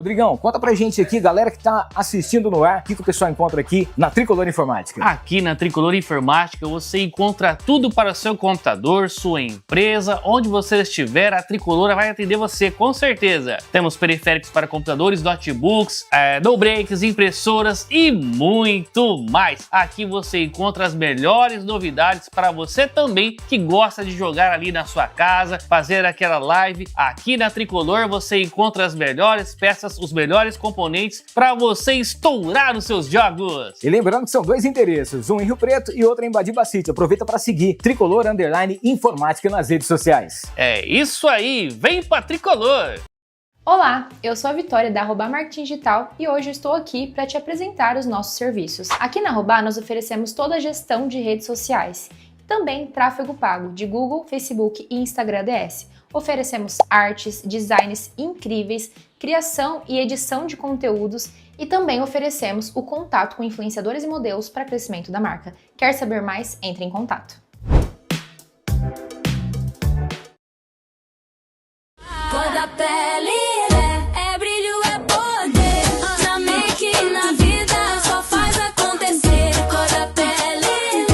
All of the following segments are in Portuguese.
Rodrigão, conta pra gente aqui, galera que tá assistindo no ar, o que o pessoal encontra aqui na Tricolor Informática? Aqui na Tricolor Informática você encontra tudo para o seu computador, sua empresa, onde você estiver, a Tricolor vai atender você, com certeza. Temos periféricos para computadores, notebooks, no-breaks, impressoras e muito mais. Aqui você encontra as melhores novidades para você também que gosta de jogar ali na sua casa, fazer aquela live. Aqui na Tricolor você encontra as melhores peças, os melhores componentes para você estourar os seus jogos. E lembrando que são dois endereços, um em Rio Preto e outro em Badibá City. Aproveita para seguir Tricolor_Informática nas redes sociais. É isso aí, vem pra Tricolor! Olá, eu sou a Vitória da Arroba Marketing Digital e hoje eu estou aqui para te apresentar os nossos serviços. Aqui na Arroba nós oferecemos toda a gestão de redes sociais, também tráfego pago de Google, Facebook e Instagram DS. Oferecemos artes, designs incríveis, criação e edição de conteúdos e também oferecemos o contato com influenciadores e modelos para crescimento da marca. Quer saber mais? Entre em contato. Cor da pele é brilho, é poder. Na make, na vida, só faz acontecer. Cor da pele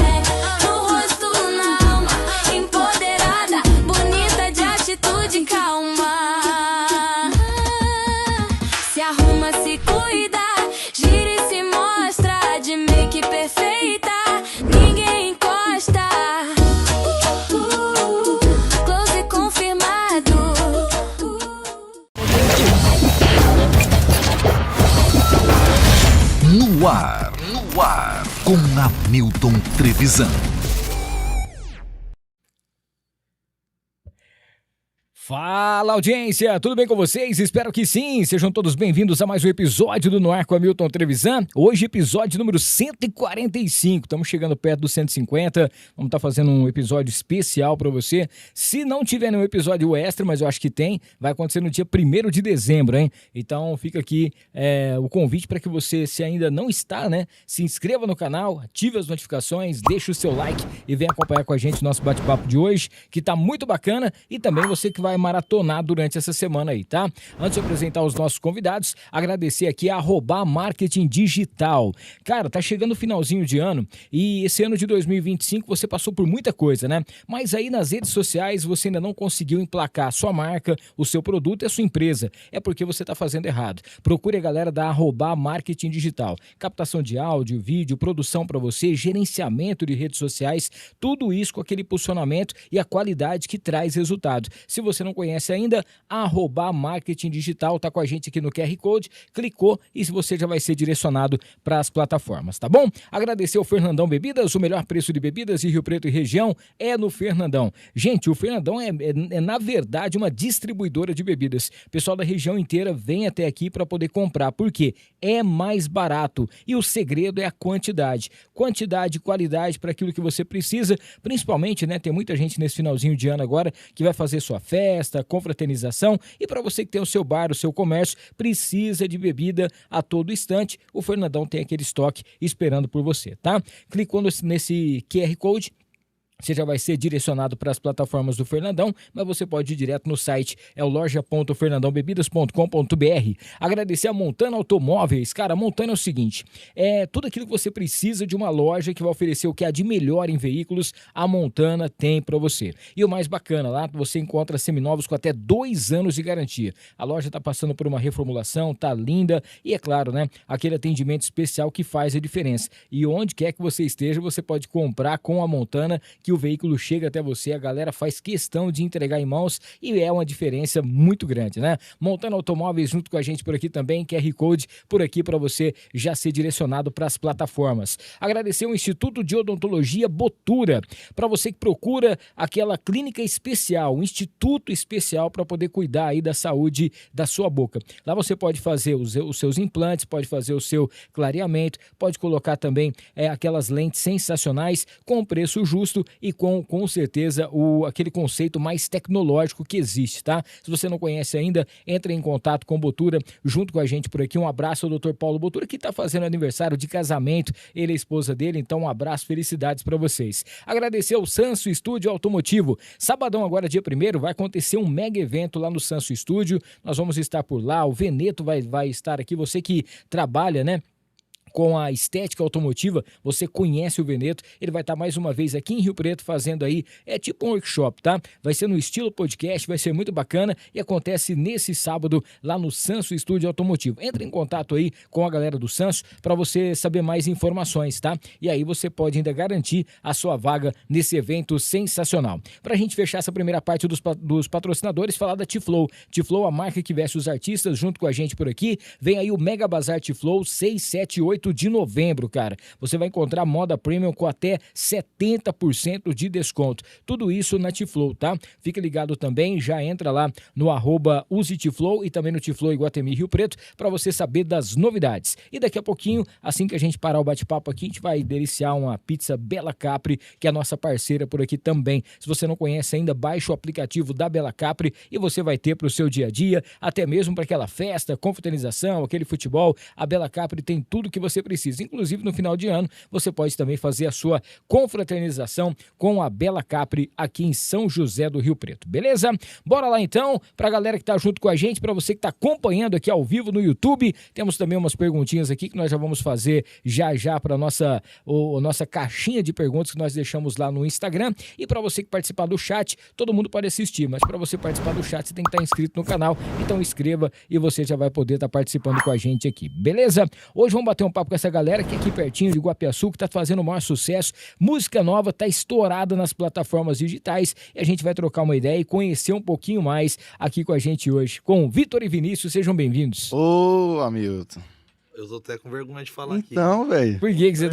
no rosto, na alma, empoderada, bonita de atitude, calma. Se arruma, se cuida, gira e se mostra de make perfeita. Ninguém encosta. Close confirmado. No ar, com Hamilton Trevisan. Fala, audiência, tudo bem com vocês? Espero que sim, sejam todos bem-vindos a mais um episódio do No Ar com Hamilton Trevisan. Hoje, episódio número 145, estamos chegando perto dos 150, vamos estar fazendo um episódio especial para você. Se não tiver nenhum episódio extra, mas eu acho que tem, vai acontecer no dia 1º de dezembro, hein? Então fica aqui o convite para que você, se ainda não está, né, se inscreva no canal, ative as notificações, deixe o seu like e venha acompanhar com a gente o nosso bate-papo de hoje, que tá muito bacana, e também você que vai maratonar durante essa semana aí, tá? Antes de apresentar os nossos convidados, agradecer aqui a Arroba Marketing Digital. Cara, tá chegando o finalzinho de ano e esse ano de 2025 você passou por muita coisa, né? Mas aí nas redes sociais você ainda não conseguiu emplacar a sua marca, o seu produto e a sua empresa. É porque você tá fazendo errado. Procure a galera da Arroba Marketing Digital. Captação de áudio, vídeo, produção para você, gerenciamento de redes sociais, tudo isso com aquele posicionamento e a qualidade que traz resultado. Se você não conhece ainda, a Arroba Marketing Digital tá com a gente aqui no QR Code, clicou e você já vai ser direcionado para as plataformas, tá bom? Agradecer ao Fernandão Bebidas, o melhor preço de bebidas de Rio Preto e região é no Fernandão. Gente, o Fernandão é na verdade uma distribuidora de bebidas. O pessoal da região inteira vem até aqui para poder comprar, porque é mais barato e o segredo é a quantidade. Quantidade e qualidade para aquilo que você precisa, principalmente, né, tem muita gente nesse finalzinho de ano agora que vai fazer sua festa, confraternização, e para você que tem o seu bar, o seu comércio, precisa de bebida a todo instante, o Fernandão tem aquele estoque esperando por você, tá? Clicou nesse QR Code, você já vai ser direcionado para as plataformas do Fernandão, mas você pode ir direto no site, é o loja.fernandãobebidas.com.br. Agradecer a Montana Automóveis. Cara, a Montana é o seguinte, tudo aquilo que você precisa de uma loja que vai oferecer o que há de melhor em veículos, a Montana tem para você. E o mais bacana, lá você encontra seminovos com até 2 anos de garantia. A loja está passando por uma reformulação, tá linda, e é claro, né, aquele atendimento especial que faz a diferença. E onde quer que você esteja, você pode comprar com a Montana, que o veículo chega até você, a galera faz questão de entregar em mãos e é uma diferença muito grande, né? Montana Automóveis junto com a gente por aqui também, QR Code por aqui para você já ser direcionado para as plataformas. Agradecer ao Instituto de Odontologia Botura, para você que procura aquela clínica especial, um instituto especial para poder cuidar aí da saúde da sua boca. Lá você pode fazer os seus implantes, pode fazer o seu clareamento, pode colocar também aquelas lentes sensacionais com preço justo e com certeza aquele conceito mais tecnológico que existe, tá? Se você não conhece ainda, entre em contato com o Botura, junto com a gente por aqui. Um abraço ao Dr. Paulo Botura, que está fazendo aniversário de casamento, ele é a esposa dele, então um abraço, felicidades para vocês. Agradecer ao Sanso Estúdio Automotivo. Sabadão agora, dia 1º, vai acontecer um mega evento lá no Sanso Estúdio, nós vamos estar por lá, o Veneto vai estar aqui, você que trabalha, né, com a estética automotiva, você conhece o Veneto, ele vai estar mais uma vez aqui em Rio Preto fazendo aí, é tipo um workshop, tá? Vai ser no estilo podcast, vai ser muito bacana e acontece nesse sábado lá no Sanso Estúdio Automotivo. Entre em contato aí com a galera do Sanso para você saber mais informações, tá? E aí você pode ainda garantir a sua vaga nesse evento sensacional. Pra gente fechar essa primeira parte dos patrocinadores, falar da T-Flow. T-Flow, a marca que veste os artistas, junto com a gente por aqui, vem aí o Mega Bazar T-Flow 6, 7 e 8 de novembro, cara. Você vai encontrar moda premium com até 70% de desconto. Tudo isso na T-Flow, tá? Fica ligado também, já entra lá no @useTflow e também no T-Flow Iguatemi Rio Preto para você saber das novidades. E daqui a pouquinho, assim que a gente parar o bate-papo aqui, a gente vai deliciar uma pizza Bella Capri, que é a nossa parceira por aqui também. Se você não conhece ainda, baixe o aplicativo da Bella Capri e você vai ter para o seu dia a dia, até mesmo para aquela festa, confraternização, aquele futebol. A Bella Capri tem tudo que você precisa. Inclusive, no final de ano, você pode também fazer a sua confraternização com a Bella Capri aqui em São José do Rio Preto. Beleza? Bora lá então, pra galera que tá junto com a gente, pra você que tá acompanhando aqui ao vivo no YouTube. Temos também umas perguntinhas aqui que nós já vamos fazer já pra nossa caixinha de perguntas que nós deixamos lá no Instagram. E pra você que participar do chat, todo mundo pode assistir, mas pra você participar do chat, você tem que estar inscrito no canal. Então inscreva e você já vai poder estar participando com a gente aqui. Beleza? Hoje vamos bater um papo com essa galera que é aqui pertinho de Guapiaçu, que tá fazendo o maior sucesso. Música nova, tá estourada nas plataformas digitais e a gente vai trocar uma ideia e conhecer um pouquinho mais aqui com a gente hoje. Com Vitor e Vinícius, sejam bem-vindos. Ô, Hamilton. Eu tô até com vergonha de falar aqui. Então, velho. Por que você...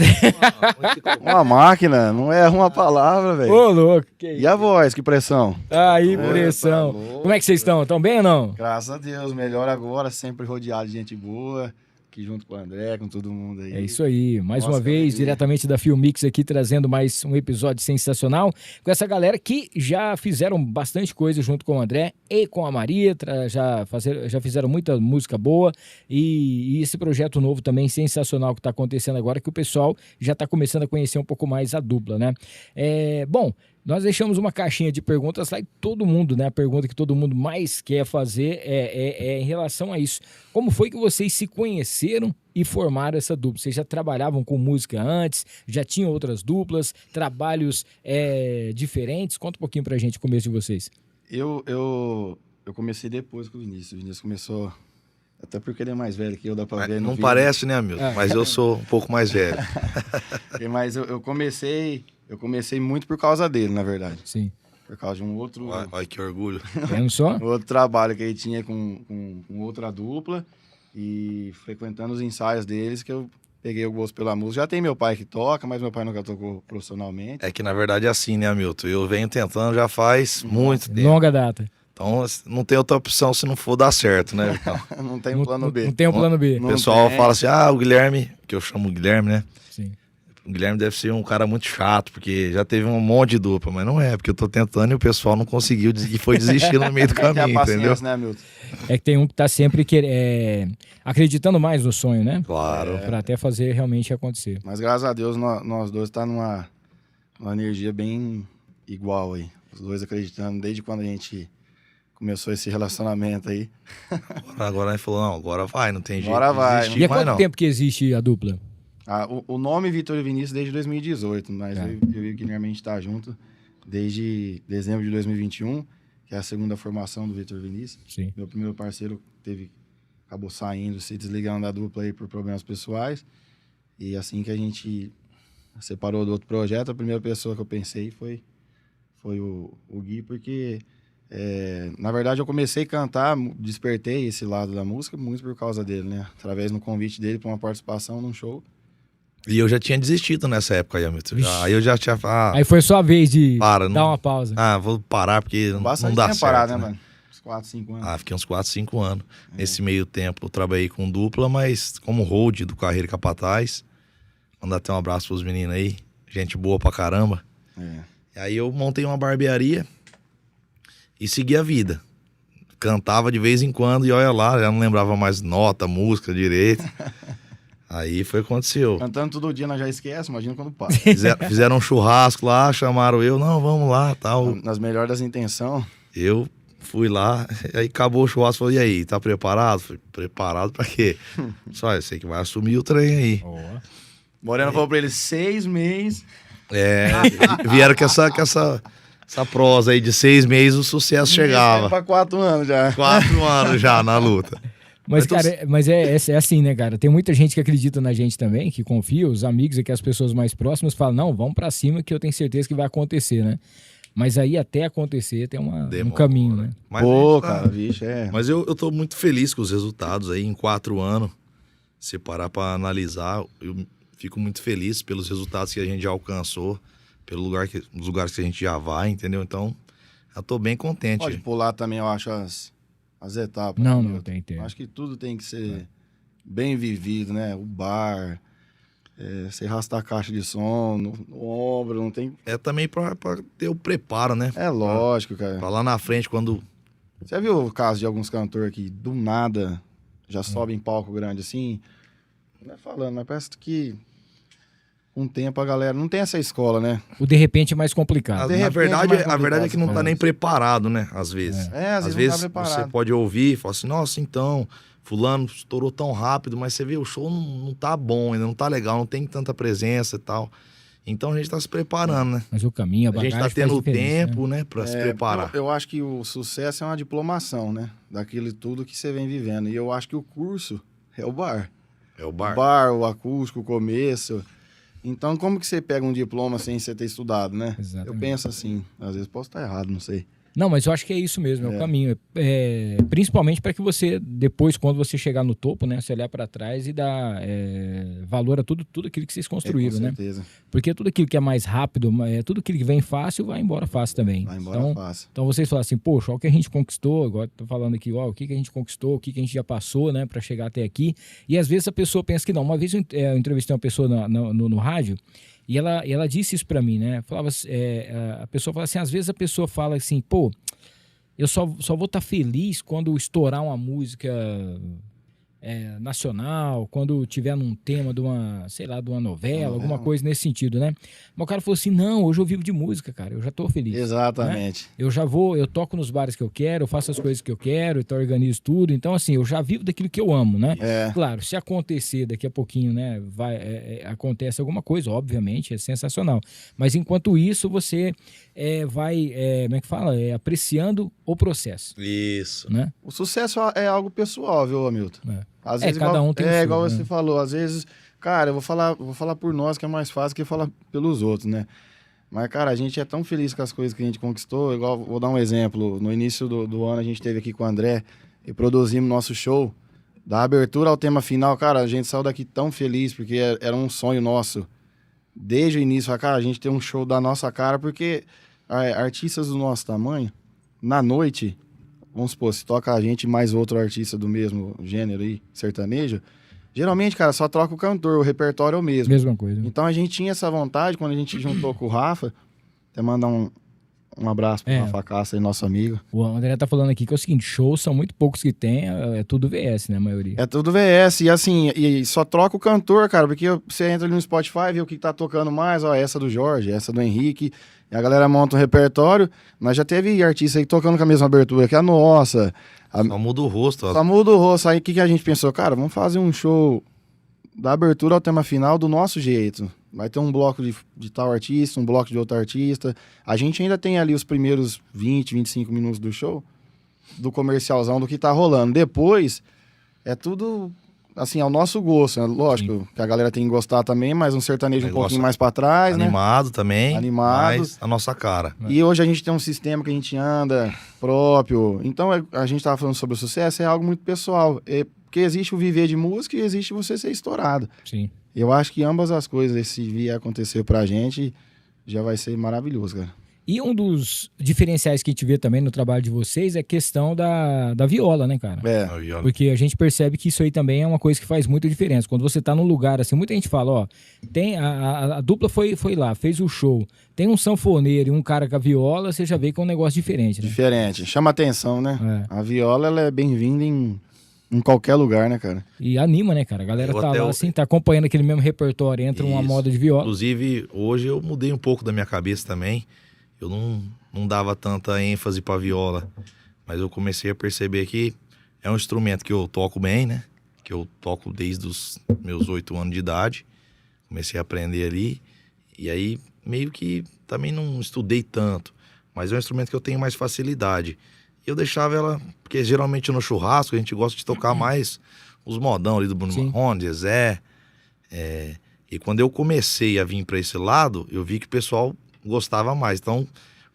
Uma máquina, não erra uma palavra, velho. Ô, louco. E a voz, que pressão? Aí, pressão. Tá Como é que vocês estão? Estão bem ou não? Graças a Deus, melhor agora, sempre rodeado de gente boa. Aqui junto com o André, com todo mundo aí. É isso aí, mais Nossa, uma vez, que... diretamente da Filmix aqui, trazendo mais um episódio sensacional com essa galera que já fizeram bastante coisa junto com o André e com a Maria, já fizeram muita música boa e esse projeto novo também sensacional que está acontecendo agora, que o pessoal já está começando a conhecer um pouco mais a dupla, né? Bom, nós deixamos uma caixinha de perguntas lá e todo mundo, né? A pergunta que todo mundo mais quer fazer é em relação a isso. Como foi que vocês se conheceram e formaram essa dupla? Vocês já trabalhavam com música antes? Já tinham outras duplas? Trabalhos diferentes? Conta um pouquinho pra gente o começo de vocês. Eu comecei depois com o Vinícius. O Vinícius começou... Até porque ele é mais velho que eu, dá pra ver. Não parece, né, Hamilton? Mas eu sou um pouco mais velho. Mas eu comecei muito por causa dele, na verdade. Sim. Por causa de um outro... Olha que orgulho. Vendo só? Outro trabalho que ele tinha com outra dupla. E frequentando os ensaios deles, que eu peguei o gosto pela música. Já tem meu pai que toca, mas meu pai nunca tocou profissionalmente. É que, na verdade, é assim, né, Hamilton? Eu venho tentando já faz muito tempo. Longa data. Então, não tem outra opção se não for dar certo, né? Então, Não tem um plano B. Não tem um plano B. o pessoal fala assim, o Guilherme, que eu chamo o Guilherme, né? Sim. O Guilherme deve ser um cara muito chato, porque já teve um monte de dupla, mas não é, porque eu tô tentando e o pessoal não conseguiu e foi desistindo no meio do caminho, entendeu? Né, Milton? É que tem um que tá sempre acreditando mais no sonho, né? Claro. Pra até fazer realmente acontecer. Mas graças a Deus, nós dois tá numa energia bem igual aí. Os dois acreditando, desde quando a gente começou esse relacionamento aí. Agora ele falou, não, agora vai, não tem jeito. Agora vai. desistir E há mais quanto não. tempo que existe a dupla? O nome Vitor e Vinícius desde 2018, mas eu e o Guilherme a gente tá junto desde dezembro de 2021, que é a segunda formação do Vitor e Vinícius. Sim. Meu primeiro parceiro acabou saindo, se desligando da dupla aí por problemas pessoais. E assim que a gente separou do outro projeto, a primeira pessoa que eu pensei foi o Gui, porque na verdade eu comecei a cantar, despertei esse lado da música muito por causa dele, né? Através do convite dele para uma participação num show. E eu já tinha desistido nessa época aí, Hamilton. Aí eu já tinha falado, Aí foi sua vez de para, dar não- uma pausa. vou parar porque Bastante não dá tempo certo, parado, né? né, mano? Uns 4, 5 anos. Fiquei uns 4, 5 anos. Nesse meio tempo eu trabalhei com dupla, mas como hold do Carreira Capataz. Mandar até um abraço pros meninos aí. Gente boa pra caramba. Aí eu montei uma barbearia e segui a vida. Cantava de vez em quando e olha lá, já não lembrava mais nota, música direito. Aí foi o que aconteceu. Cantando todo dia, nós já esquece, imagina quando para. Fizeram um churrasco lá, chamaram eu, não, vamos lá, tal. Nas melhores das intenções. Eu fui lá, aí acabou o churrasco, falei, e aí, tá preparado? Falei, preparado pra quê? Só, eu sei que vai assumir o trem aí. Moreno falou pra ele, 6 meses. Vieram com essa prosa aí de 6 meses, o sucesso chegava. Pra 4 anos já. 4 anos já na luta. Mas, cara, é assim, né, cara? Tem muita gente que acredita na gente também, que confia, os amigos e que as pessoas mais próximas falam, não, vamos pra cima que eu tenho certeza que vai acontecer, né? Mas aí até acontecer tem um caminho, né? Mas, cara, bicho, Mas eu tô muito feliz com os resultados aí em 4 anos. Se parar pra analisar, eu fico muito feliz pelos resultados que a gente já alcançou, pelos lugares que a gente já vai, entendeu? Então, eu tô bem contente. Pode pular também, eu acho, as etapas. Não, tem. Acho que tudo tem que ser bem vivido, né? O bar, você arrasta a caixa de som no ombro, não tem... É também pra ter o preparo, né? É lógico, cara. Pra lá na frente, quando... Você viu o caso de alguns cantores que do nada já sobem em palco grande assim? Não é falando, mas parece que com o tempo a galera não tem essa escola, né? O de repente é mais complicado. A verdade é que não tá nem preparado, né? Às vezes. Às vezes não tá preparado. Você pode ouvir e falar assim, nossa, então, fulano estourou tão rápido, mas você vê, o show não tá bom ainda, não tá legal, não tem tanta presença e tal. Então a gente tá se preparando, né? Mas o caminho, a bagagem gente tá tendo faz diferença, tempo, né, pra se preparar. Eu acho que o sucesso é uma diplomação, né? Daquilo tudo que você vem vivendo. E eu acho que o curso é o bar. É o bar. O bar, o acústico, o começo. Então, como que você pega um diploma sem você ter estudado, né? Exatamente. Eu penso assim, às vezes posso estar errado, não sei. Não, mas eu acho que é isso mesmo, é o caminho. Principalmente para que você, depois, quando você chegar no topo, né, você olhar para trás e dar valor a tudo aquilo que vocês construíram, com né? certeza. Porque tudo aquilo que é mais rápido, tudo aquilo que vem fácil, vai embora fácil também. Vai embora fácil. Então vocês falam assim, poxa, olha o que a gente conquistou, agora tô falando aqui, ó, o que a gente conquistou, o que a gente já passou, né, para chegar até aqui. E às vezes a pessoa pensa que não. Uma vez eu entrevistei uma pessoa no rádio, e ela disse isso para mim, né? A pessoa fala assim, às vezes a pessoa fala assim, pô, eu só vou estar feliz quando estourar uma música nacional, quando tiver num tema de uma, sei lá, de uma novela, alguma coisa nesse sentido, né? Mas o cara falou assim, não, hoje eu vivo de música, cara, eu já tô feliz. Exatamente. Né? Eu toco nos bares que eu quero, eu faço as coisas que eu quero, então eu organizo tudo, então assim, eu já vivo daquilo que eu amo, né? Claro, se acontecer daqui a pouquinho, né, acontece alguma coisa, obviamente, é sensacional, mas enquanto isso, você vai, como é que fala? Apreciando o processo. Isso. Né? O sucesso é algo pessoal, viu, Hamilton? Às vezes, cada um tem o seu, igual né? você falou, às vezes, cara, eu vou falar por nós que é mais fácil que falar pelos outros, né? Mas, cara, a gente é tão feliz com as coisas que a gente conquistou, igual, vou dar um exemplo, no início do ano a gente esteve aqui com o André e produzimos nosso show, da abertura ao tema final, cara, a gente saiu daqui tão feliz, porque era um sonho nosso, desde o início, cara, a gente tem um show da nossa cara, porque artistas do nosso tamanho, na noite... Vamos supor, se toca a gente mais outro artista do mesmo gênero aí, sertanejo, geralmente, cara, só troca o cantor, o repertório é o mesmo. Mesma coisa. Então a gente tinha essa vontade, quando a gente juntou com o Rafa, até mandar um abraço pro Rafa Castro aí, nosso amigo. O André tá falando aqui que é o seguinte, shows são muito poucos que tem, é tudo VS, né, a maioria. É tudo VS, e assim, e só troca o cantor, cara, porque você entra ali no Spotify, vê o que tá tocando mais, ó, essa do Jorge, essa do Henrique, e a galera monta um repertório, mas já teve artista aí tocando com a mesma abertura que a nossa. Só muda o rosto. Só muda o rosto, aí o que a gente pensou? Cara, vamos fazer um show da abertura ao tema final do nosso jeito. Vai ter um bloco de tal artista, um bloco de outro artista. A gente ainda tem ali os primeiros 20, 25 minutos do show, do comercialzão, do que tá rolando. Depois, é tudo, assim, ao nosso gosto, né? Lógico que a galera tem que gostar também, mas um sertanejo um pouquinho mais pra trás, animado, né? também. Animado. Mas a nossa cara. E hoje a gente tem um sistema que a gente anda próprio. Então, a gente tava falando sobre o sucesso, é algo muito pessoal. Porque existe o viver de música e existe você ser estourado. Sim. Eu acho que ambas as coisas, se vier acontecer pra gente, já vai ser maravilhoso, cara. E um dos diferenciais que a gente vê também no trabalho de vocês é a questão da viola, né, cara? É, Aí, ó, Porque a gente percebe que isso aí também é uma coisa que faz muita diferença. Quando você tá num lugar assim, muita gente fala, ó, tem a dupla foi lá, fez o show, tem um sanfoneiro e um cara com a viola, você já vê que é um negócio diferente, né? diferente. Chama atenção, né? É. A viola, ela é bem-vinda em qualquer lugar, né, cara? E anima, né, cara? A galera Eu tá até- lá assim, tá acompanhando aquele mesmo repertório, entra uma Isso. moda de viola. Inclusive, hoje eu mudei um pouco da minha cabeça também. Eu não dava tanta ênfase pra viola, mas eu comecei a perceber que é um instrumento que eu toco bem, né? Que eu toco desde os meus 8 anos de idade. Comecei a aprender ali. E aí, meio que também não estudei tanto. Mas é um instrumento que eu tenho mais facilidade. E eu deixava ela... Porque geralmente no churrasco a gente gosta de tocar mais os modão ali do Bruno Sim. Marrone, Zezé. E quando eu comecei a vir para esse lado, eu vi que o pessoal gostava mais. Então,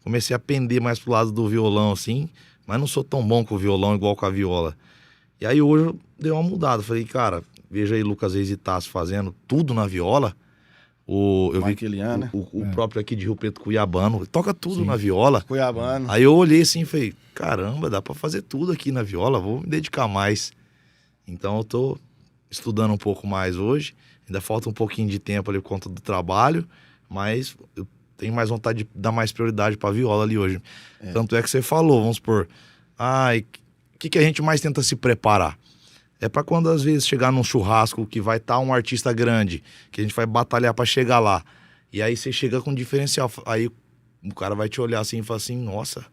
comecei a pender mais pro lado do violão, assim. Mas não sou tão bom com o violão igual com a viola. E aí hoje eu dei uma mudada. Falei, cara, veja aí Lucas Reis e Tassi fazendo tudo na viola. Eu vi Mike Elian, né? o próprio aqui de Rio Preto, Cuiabano, toca tudo Sim. na viola. Cuiabano. Aí eu olhei assim e falei, caramba, dá pra fazer tudo aqui na viola, vou me dedicar mais. Então eu tô estudando um pouco mais hoje, ainda falta um pouquinho de tempo ali por conta do trabalho, mas eu tenho mais vontade de dar mais prioridade pra viola ali hoje. Tanto é que você falou, vamos supor, o que a gente mais tenta se preparar? É pra quando às vezes chegar num churrasco que vai estar um artista grande, que a gente vai batalhar pra chegar lá. E aí você chega com um diferencial. Aí o cara vai te olhar assim e falar assim, nossa,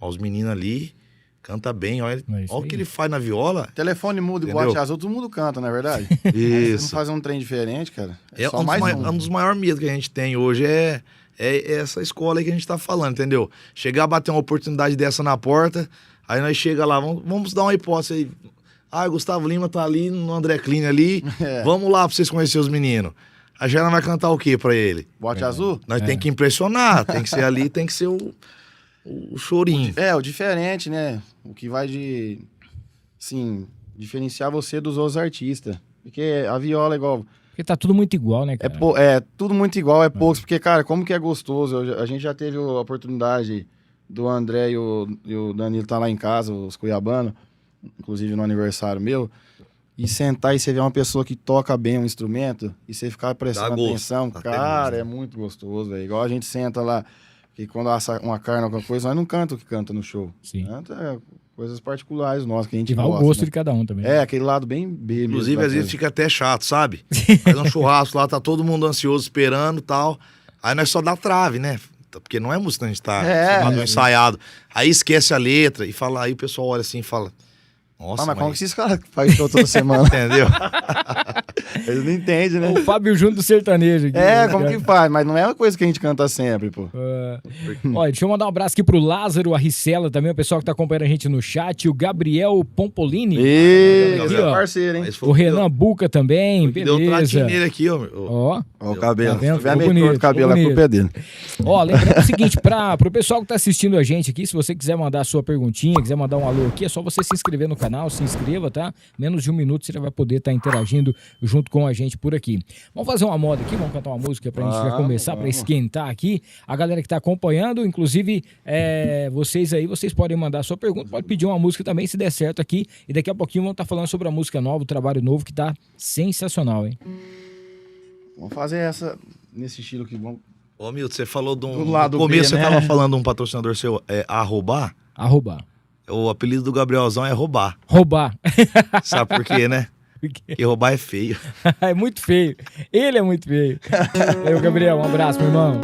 ó, os meninos ali canta bem, olha, É isso olha o aí. que ele faz na viola. Telefone muda e Entendeu? boate azul, todo mundo canta, não é verdade? Aí você não Isso. fazer um trem diferente, cara. É só um mais um dos maiores medos que a gente tem hoje é essa escola aí que a gente tá falando, entendeu? Chegar a bater uma oportunidade dessa na porta, aí nós chega lá, vamos dar uma hipótese aí. Ah, o Gustavo Lima tá ali no André Clean ali, vamos lá pra vocês conhecerem os meninos. A Jana vai cantar o que pra ele? Boate azul? Nós tem que impressionar, tem que ser ali, tem que ser o chorinho. É, o diferente, né? O que vai sim, diferenciar você dos outros artistas. Porque a viola é igual... Porque tá tudo muito igual, né, É, cara? é tudo muito igual, é poucos. Porque, cara, como que é gostoso. A gente já teve a oportunidade do André e o Danilo tá lá em casa, os cuiabanos, inclusive no aniversário meu, e sentar e você ver uma pessoa que toca bem um instrumento e você ficar prestando Dá gosto, atenção, dá até cara, gosto, né? é muito gostoso, velho. Igual a gente senta lá, que quando assa uma carne ou alguma coisa, nós não canta o que canta no show. Sim. Canta coisas particulares nossas que a gente E vai o gosta, gosto né? de cada um também. É, aquele lado bem B mesmo Inclusive, da às vezes coisa. fica até chato, sabe? Faz um churrasco lá, tá todo mundo ansioso, esperando e tal. Aí nós só dá trave, né? Porque não é música, a gente tá ensaiado. Aí esquece a letra e fala, aí o pessoal olha assim e fala, nossa, Mas como que esses caras fazem show toda semana? entendeu? Eles não entendem, né? O Fábio Júnior do sertanejo aqui. É, né, como cara? que faz? Mas não é uma coisa que a gente canta sempre, pô. Olha, deixa eu mandar um abraço aqui pro Lázaro, a Ricela também, o pessoal que tá acompanhando a gente no chat, o Gabriel Pompolini, Esse Aqui, é ó. parceiro, hein? Mas foi o que Renan Buca também, deu um tratinho beleza. nele aqui, ó. Ó, Ó o cabelo. Tá vendo? Se tiver Ficou meio bonito, torto o cabelo, a ficou culpa é dele. ó, lembrando o seguinte, pro pessoal que tá assistindo a gente aqui, se você quiser mandar a sua perguntinha, quiser mandar um alô aqui, é só você se inscrever no canal, se inscreva, tá? Menos de um minuto você já vai poder estar interagindo junto com a gente por aqui. Vamos fazer uma moda aqui, vamos cantar uma música pra gente já começar, pra esquentar aqui. A galera que tá acompanhando, inclusive, vocês aí, vocês podem mandar a sua pergunta, pode pedir uma música também, se der certo aqui. E daqui a pouquinho vamos estar falando sobre a música nova, o trabalho novo, que tá sensacional, hein? Vamos fazer essa nesse estilo que vamos. Ô, Milton, você falou de um... Do lado no começo B, você né? tava falando de um patrocinador seu, Arrobar. Arrobar. O apelido do Gabrielzão é Roubar. Roubar. Sabe por quê, né? Porque roubar é feio. É muito feio. Ele é muito feio. Aí, Gabriel, um abraço, meu irmão.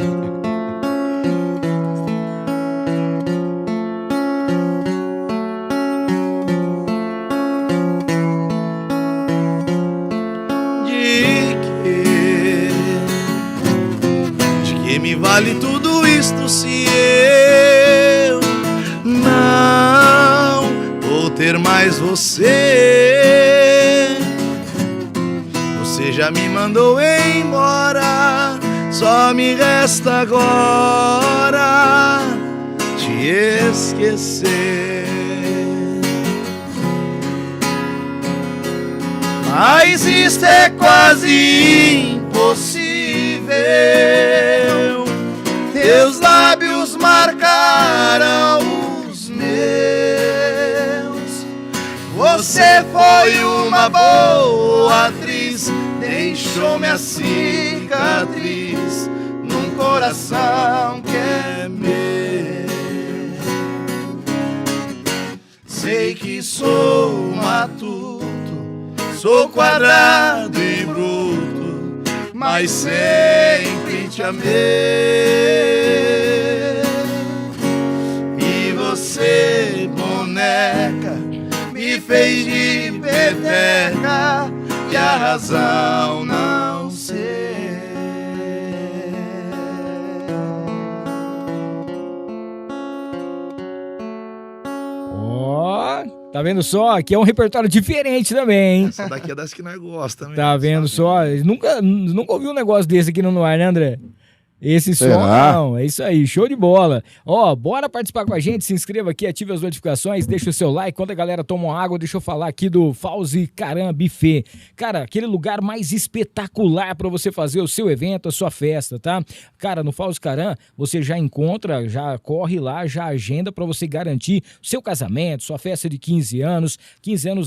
De que me vale tudo isto se eu não vou ter mais você? Você já me mandou embora, só me resta agora te esquecer. Mas isso é quase impossível. Teus lábios eram os meus. Você foi uma boa atriz, deixou-me a cicatriz num coração que é meu. Sei que sou matuto, sou quadrado e bruto, mas sempre te amei. E você, boneca, me fez de peteca e a razão não sei. Ó, tá vendo só? Aqui é um repertório diferente também, hein? Essa daqui é das que nós gostamos. Tá vendo só? Nunca ouviu um negócio desse aqui no ar, né, André? Esse som, Será? não, é isso aí, show de bola. Ó, bora participar com a gente, se inscreva aqui, ative as notificações, deixa o seu like. Quando a galera toma uma água, deixa eu falar aqui do Fauzi Caram Buffet. Cara, aquele lugar mais espetacular para você fazer o seu evento, a sua festa, tá? Cara, no Fauzi Caram, você já encontra, já corre lá, já agenda para você garantir o seu casamento, sua festa de 15 anos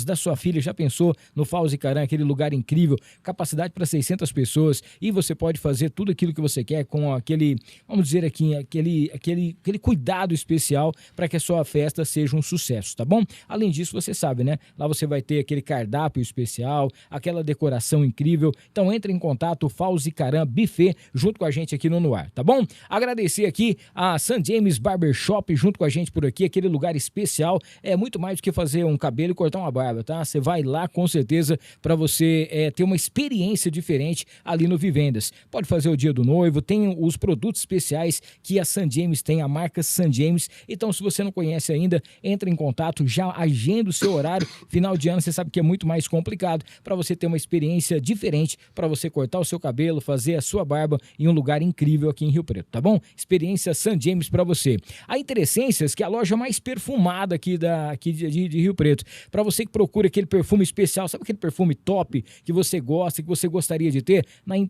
da sua filha. Já pensou no Fauzi Caram, aquele lugar incrível, capacidade para 600 pessoas, e você pode fazer tudo aquilo que você quer com aquele, vamos dizer aqui, aquele cuidado especial para que a sua festa seja um sucesso, tá bom? Além disso, você sabe, né? Lá você vai ter aquele cardápio especial, aquela decoração incrível. Então entre em contato, Fauzi Caram Buffet, junto com a gente aqui no Noar, tá bom? Agradecer aqui a St. James Barbershop, junto com a gente por aqui, aquele lugar especial. É muito mais do que fazer um cabelo e cortar uma barba, tá? Você vai lá com certeza para você ter uma experiência diferente ali no Vivendas. Pode fazer o dia do noivo, tem os produtos especiais que a St. James tem, a marca St. James. Então, se você não conhece ainda, entre em contato, já agenda o seu horário. Final de ano, você sabe que é muito mais complicado, para você ter uma experiência diferente, para você cortar o seu cabelo, fazer a sua barba em um lugar incrível aqui em Rio Preto, tá bom? Experiência St. James para você. A Interessências, que é a loja mais perfumada aqui de Rio Preto, para você que procura aquele perfume especial, sabe aquele perfume top que você gosta, que você gostaria de ter?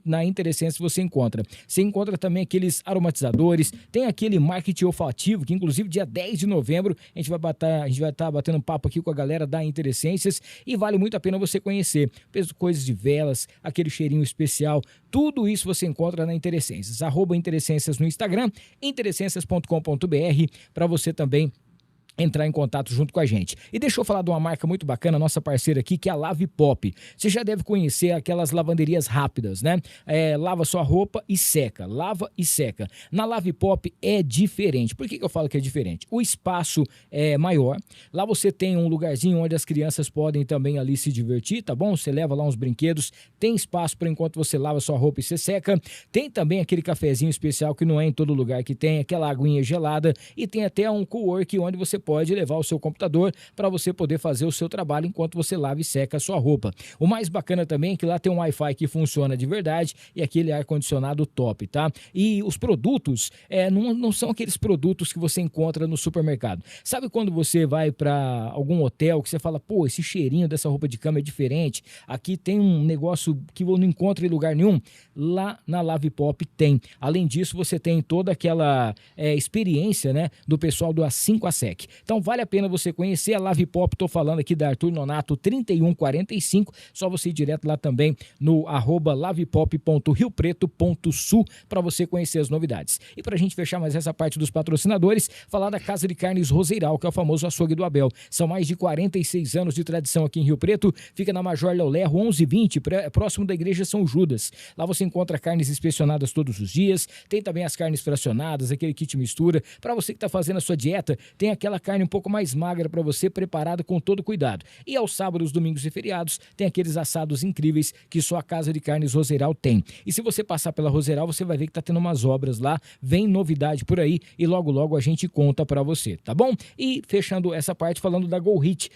Na Interessências você encontra. Você encontra também aqueles aromatizadores, tem aquele marketing olfativo, que inclusive dia 10 de novembro a gente vai estar batendo um papo aqui com a galera da Interessências, e vale muito a pena você conhecer. Coisas de velas, aquele cheirinho especial, tudo isso você encontra na Interessências. @Interessências no Instagram, interessências.com.br, para você também entrar em contato junto com a gente. E deixa eu falar de uma marca muito bacana, nossa parceira aqui, que é a Lave Pop. Você já deve conhecer aquelas lavanderias rápidas, né? Lava sua roupa e seca. Lava e seca. Na Lave Pop é diferente. Por que eu falo que é diferente? O espaço é maior. Lá você tem um lugarzinho onde as crianças podem também ali se divertir, tá bom? Você leva lá uns brinquedos. Tem espaço para enquanto você lava sua roupa e você seca. Tem também aquele cafezinho especial que não é em todo lugar que tem, aquela aguinha gelada. E tem até um cowork onde você pode levar o seu computador para você poder fazer o seu trabalho enquanto você lava e seca a sua roupa. O mais bacana também é que lá tem um Wi-Fi que funciona de verdade e aquele ar-condicionado top, tá? E os produtos não são aqueles produtos que você encontra no supermercado. Sabe quando você vai para algum hotel que você fala, pô, esse cheirinho dessa roupa de cama é diferente, aqui tem um negócio que eu não encontro em lugar nenhum? Lá na Lave Pop tem. Além disso, você tem toda aquela experiência, né, do pessoal do A5 ASEC. Então vale a pena você conhecer a Lave Pop. Tô falando aqui da Arthur Nonato 3145, só você ir direto lá também no @lavepop.riopreto.sul para você conhecer as novidades. E pra gente fechar mais essa parte dos patrocinadores, falar da Casa de Carnes Roseiral, que é o famoso açougue do Abel. São mais de 46 anos de tradição aqui em Rio Preto, fica na Major Léo Lerro 1120, próximo da Igreja São Judas. Lá você encontra carnes inspecionadas todos os dias, tem também as carnes fracionadas, aquele kit mistura. Para você que tá fazendo a sua dieta, tem aquela carne um pouco mais magra para você, preparada com todo cuidado. E aos sábados, domingos e feriados, tem aqueles assados incríveis que só a Casa de Carnes Roseiral tem. E se você passar pela Roseiral, você vai ver que tá tendo umas obras lá, vem novidade por aí e logo logo a gente conta para você, tá bom? E fechando essa parte falando da Go Hit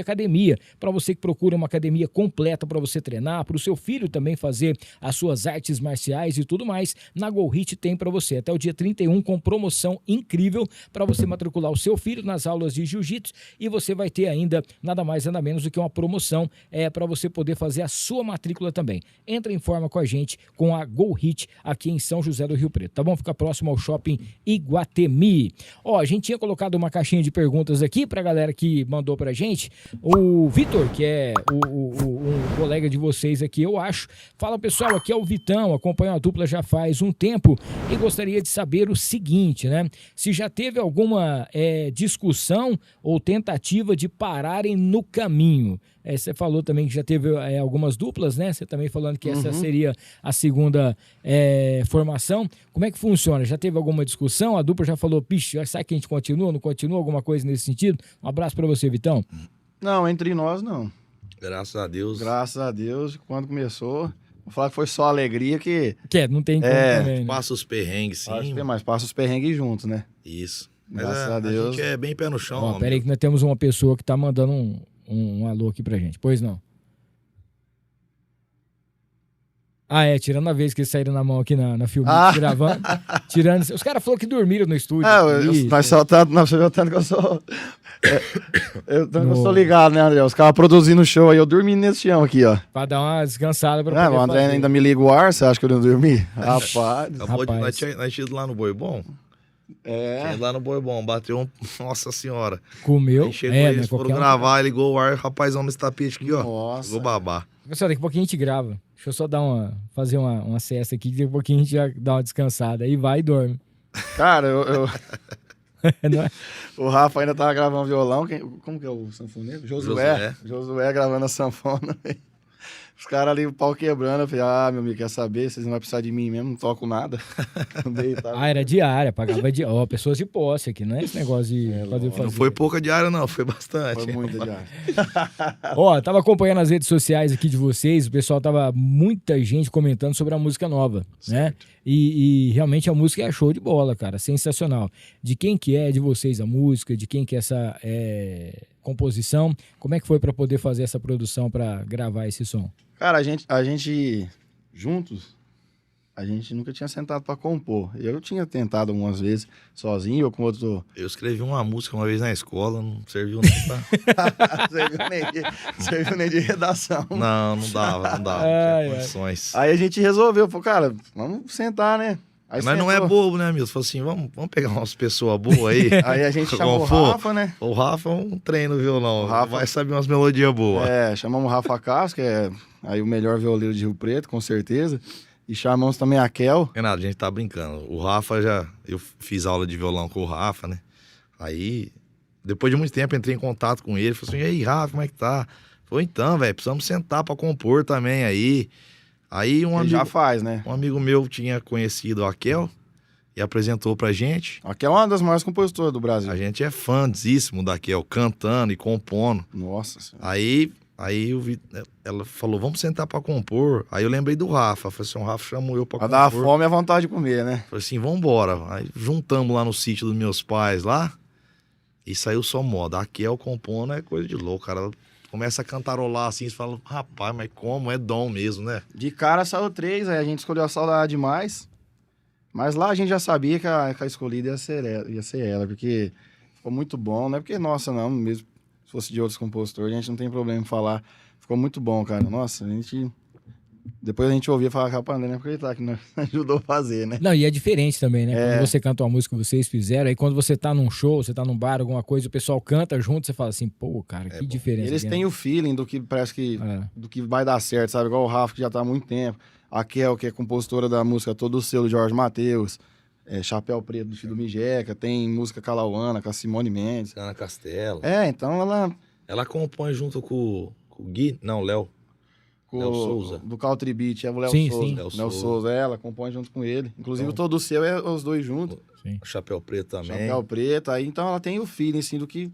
Academia, para você que procura uma academia completa para você treinar, para o seu filho também fazer as suas artes marciais e tudo mais, na Go Hit tem para você até o dia 31 com promoção incrível para você matricular o seu filho filho nas aulas de jiu-jitsu e você vai ter ainda nada mais nada menos do que uma promoção para você poder fazer a sua matrícula também. Entra em forma com a gente com a Go Hit aqui em São José do Rio Preto, tá bom? Fica próximo ao Shopping Iguatemi. Ó, a gente tinha colocado uma caixinha de perguntas aqui pra galera que mandou pra gente. O Vitor, que é um colega de vocês aqui, eu acho. Fala, pessoal, aqui é o Vitão, acompanho a dupla já faz um tempo e gostaria de saber o seguinte, né? Se já teve alguma discussão ou tentativa de pararem no caminho. Você falou também que já teve algumas duplas, né? Você também falando que essa seria a segunda formação. Como é que funciona? Já teve alguma discussão? A dupla já falou, pixe, sabe que a gente continua, não continua? Alguma coisa nesse sentido? Um abraço pra você, Vitão. Não, entre nós não. Graças a Deus. Graças a Deus, quando começou, vou falar que foi só alegria que... não tem como também, né? Passa os perrengues, sim. Mas passa os perrengues juntos, né? Isso. Graças a Deus. A gente é bem pé no chão. Ó, pera aí que nós temos uma pessoa que tá mandando um alô aqui pra gente. Pois não. Tirando a vez que eles saíram na mão aqui na filme, gravando. Tirando. Os caras falaram que dormiram no estúdio. Nós só tá tanto que eu sou. Eu sou ligado, né, André? Os caras produzindo o show aí, eu dormi nesse chão aqui, ó. Pra dar uma descansada pra poder o André fazer. ainda me liga o ar, você acha que eu não dormi? Rapaz. Nós tínhamos ido lá no Boi Bom. Tinha ido lá no Boi Bom, bateu um. Nossa senhora. Comeu. Aí chegou eles, foram gravar, ligou o ar, rapazão nesse tapete aqui, ó. Nossa. Ficou babar. Pessoal, daqui a pouquinho a gente grava. Deixa eu só fazer uma cesta aqui, daqui a pouquinho a gente já dá uma descansada. Aí vai e dorme. Cara, Não é? o Rafa ainda tava gravando violão. Como que é o sanfoneiro? Josué gravando a sanfona. Os caras ali, o pau quebrando. Eu falei, meu amigo, quer saber? Vocês não vão precisar de mim mesmo, não toco nada. Era diária, pagava diária. Pessoas de posse aqui, não é esse negócio de fazer. Não foi pouca diária, não, foi bastante. Foi muita diária. Tava acompanhando as redes sociais aqui de vocês, o pessoal muita gente comentando sobre a música nova, né? E realmente a música é show de bola, cara, sensacional. De quem que é de vocês a música, de quem que é essa composição, como é que foi para poder fazer essa produção, para gravar esse som? Cara, a gente juntos, a gente nunca tinha sentado pra compor. Eu tinha tentado algumas vezes, sozinho ou com outro... Eu escrevi uma música uma vez na escola, não serviu nem pra... serviu nem de redação. Não dava, não tinha condições. Aí a gente resolveu, falou, cara, vamos sentar, né? Aí mas não é bobo, né, Milton? Falou assim, vamos pegar umas pessoas boas aí. Aí a gente chamou o Rafa, né? O Rafa é um treino no violão, o Rafa vai saber umas melodias boas. Chamamos o Rafa Castro, que é aí o melhor violeiro de Rio Preto, com certeza. E chamamos também a Kel. Renato, a gente tá brincando. O Rafa eu fiz aula de violão com o Rafa, né? Aí, depois de muito tempo, entrei em contato com ele. Falei assim, e aí, Rafa, como é que tá? Falei, então, velho, precisamos sentar pra compor também aí. Aí já faz, né? Um amigo meu tinha conhecido a Kel e apresentou pra gente. A Kel é uma das maiores compositoras do Brasil. A gente é fãzíssimo da Kel, cantando e compondo. Nossa senhora. Aí ela falou, vamos sentar pra compor. Aí eu lembrei do Rafa. Falei assim, o Rafa chamou eu pra compor. Pra dar fome e a vontade de comer, né? Falei assim, vambora. Aí juntamos lá no sítio dos meus pais lá e saiu só moda. A Kel compondo é coisa de louco, cara. Ela começa a cantarolar assim, você fala, rapaz, mas como? É dom mesmo, né? De cara saiu 3, aí a gente escolheu a Saudade Demais. Mas lá a gente já sabia que a escolhida ia ser ela, porque ficou muito bom. Não é porque, nossa, não, mesmo se fosse de outros compositores, a gente não tem problema em falar. Ficou muito bom, cara. Nossa, depois a gente ouvia falar, rapaz, não é acreditar que nós ajudou a fazer, né? Não, e é diferente também, né? Quando você canta uma música que vocês fizeram, aí quando você tá num show, você tá num bar, alguma coisa, o pessoal canta junto, você fala assim, pô, cara, que diferença. Eles têm o feeling do que parece que do que vai dar certo, sabe? Igual o Rafa, que já tá há muito tempo. A Kel, que é compositora da música Todo o Selo, Jorge Mateus. Chapéu Preto, do Chido Mijeca. Tem música Calauana, com a Simone Mendes. Ana Castela. Então ela... Ela compõe junto com o Gui, não, Léo. Léo Souza. Do Country Beat, é o Léo Sim, Souza. sim. Léo Souza, ela compõe junto com ele. Inclusive, Todo o Seu é os dois juntos. Sim. O Chapéu Preto também. Chapéu Preto, aí então ela tem o feeling, assim, do que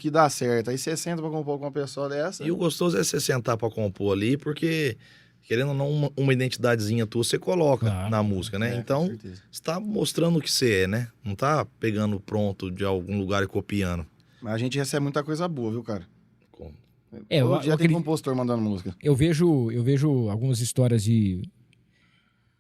dá certo. Aí você senta pra compor com uma pessoa dessa. E o gostoso é você sentar pra compor ali, porque, querendo ou não, uma identidadezinha tua você coloca na música, né? Então, você tá mostrando o que você é, né? Não tá pegando pronto de algum lugar e copiando. Mas a gente recebe muita coisa boa, viu, cara? Como? Todo dia tem compositor mandando música. Eu vejo algumas histórias de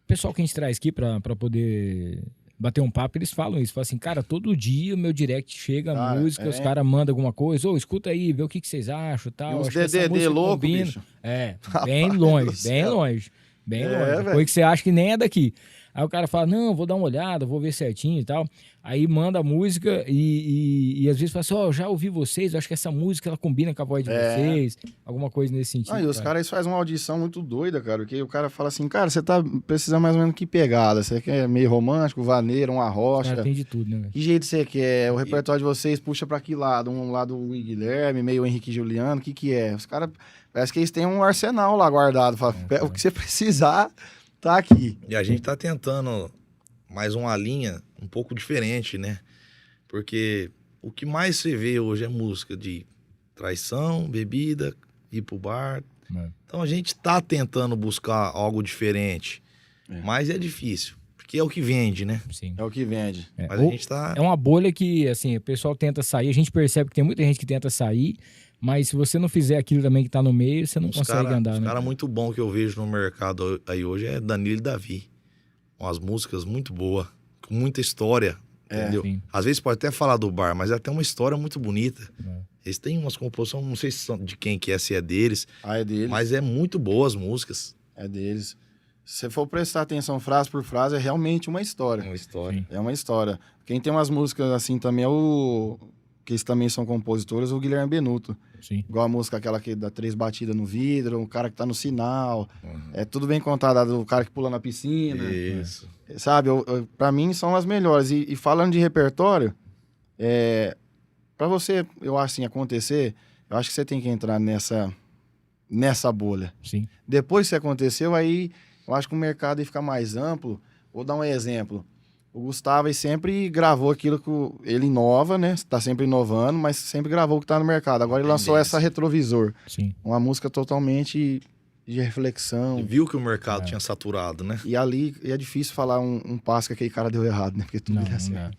pessoal que a gente traz aqui pra poder bater um papo, eles falam isso. Falam assim, cara, todo dia o meu direct chega Cara, música, os caras mandam alguma coisa. Ô, escuta aí, vê o que vocês acham e tal. E uns Acho que essa DDD música louco, combina. bicho. É, Rapaz bem do longe, céu. bem longe. Bem longe. velho. Coisa que você acha que nem é daqui. Aí o cara fala, não, vou dar uma olhada, vou ver certinho e tal. Aí manda a música e às vezes fala assim, ó, já ouvi vocês, eu acho que essa música ela combina com a voz de vocês. Alguma coisa nesse sentido. E os caras fazem uma audição muito doida, cara. Porque o cara fala assim, cara, você tá precisando mais ou menos que pegada? Você quer meio romântico, vaneiro, uma Os rocha? caras têm de tudo, né, velho? Que jeito você quer? O repertório de vocês puxa pra que lado? Um lado o Guilherme, meio o Henrique e Juliano, o que é? Os caras, parece que eles têm um arsenal lá guardado. Fala, o que você precisar, tá aqui. E a gente tá tentando mais uma linha um pouco diferente, né? Porque o que mais você vê hoje é música de traição, bebida, ir pro bar. Então a gente tá tentando buscar algo diferente, mas é difícil, porque é o que vende, né? Sim. É o que vende. Mas a gente tá... É uma bolha que, assim, o pessoal tenta sair, a gente percebe que tem muita gente que tenta sair, mas se você não fizer aquilo também que tá no meio, você não consegue andar, Os né? cara muito bom que eu vejo no mercado aí hoje é Danilo e Davi. Umas músicas muito boas, com muita história, entendeu? Sim. Às vezes pode até falar do bar, mas é até uma história muito bonita. Eles têm umas composições, não sei se são de quem que é, se é deles, É deles. mas é muito boas músicas. É deles. Se você for prestar atenção frase por frase, é realmente uma história. É uma história. Sim. É uma história. Quem tem umas músicas assim também é o... Que eles também são compositores, o Guilherme Benuto. Sim. Igual a música aquela que dá 3 batidas no vidro, o cara que tá no sinal. É tudo bem contado, a do cara que pula na piscina. Isso. Sabe, pra mim são as melhores. E falando de repertório, pra você, eu acho assim, acontecer, eu acho que você tem que entrar nessa bolha. Sim. Depois que aconteceu, aí eu acho que o mercado ia ficar mais amplo. Vou dar um exemplo. O Gustavo ele sempre gravou aquilo que ele inova, né? Tá sempre inovando, mas sempre gravou o que tá no mercado. Agora ele lançou essa Retrovisor. Sim. Uma música totalmente de reflexão. E viu que o mercado tinha saturado, né? E ali é difícil falar um passo que aquele cara deu errado, né? Porque tudo Não, é assim. não.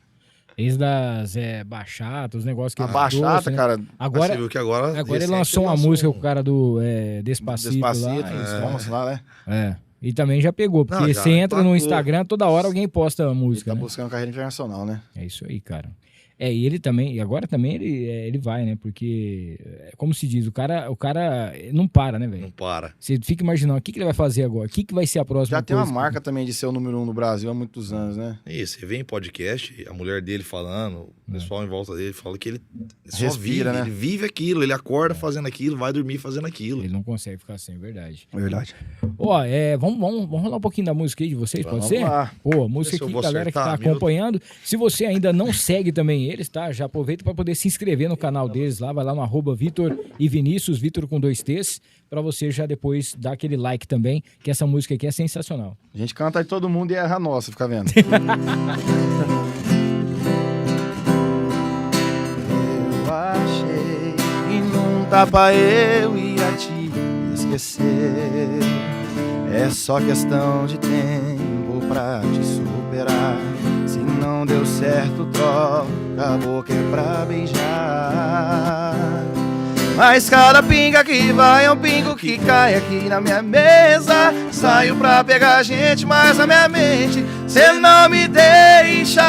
Desde das bachatas, os negócios que A ele bachata, trouxe, né? cara. Mas Agora você viu que agora ele recente lançou uma lançou música com o cara do Despacito, Despacito, lá. vamos lá, né? E também já pegou, porque Não, já você entra no emplacou. Instagram, toda hora alguém posta a Ele música, tá né? buscando carreira internacional, né? É isso aí, cara. E ele também, e agora também ele vai, né? Porque, como se diz, o cara não para, né, velho? Não para. Você fica imaginando, o que ele vai fazer agora? O que vai ser a próxima Já tem uma coisa? marca também de ser o número 1 no Brasil há muitos anos, né? Isso, você vê em podcast, a mulher dele falando, o pessoal em volta dele fala que ele só Respira, vive, né? ele vive aquilo, ele acorda fazendo aquilo, vai dormir fazendo aquilo. Ele não consegue ficar sem, é verdade. Verdade. Ó, vamos rolar um pouquinho da música aí de vocês, pode Vamos ser? lá. Pô, a música Ver se eu aqui, vou galera que tá acertar, Milton. acompanhando. Se você ainda não segue também eles, tá? Já aproveita para poder se inscrever no canal deles lá, vai lá no @Vitor e Vinícius, Vitor com 2 T's, para você já depois dar aquele like também, que essa música aqui é sensacional. A gente canta de todo mundo e erra a nossa, fica vendo? Eu achei que num tapa eu ia te esquecer. É só questão de tempo pra te superar. Se não deu certo, troca a boca é pra beijar. Mas cada pinga que vai é um pingo que cai aqui na minha mesa. Saio pra pegar gente, mas na minha mente cê não me deixa.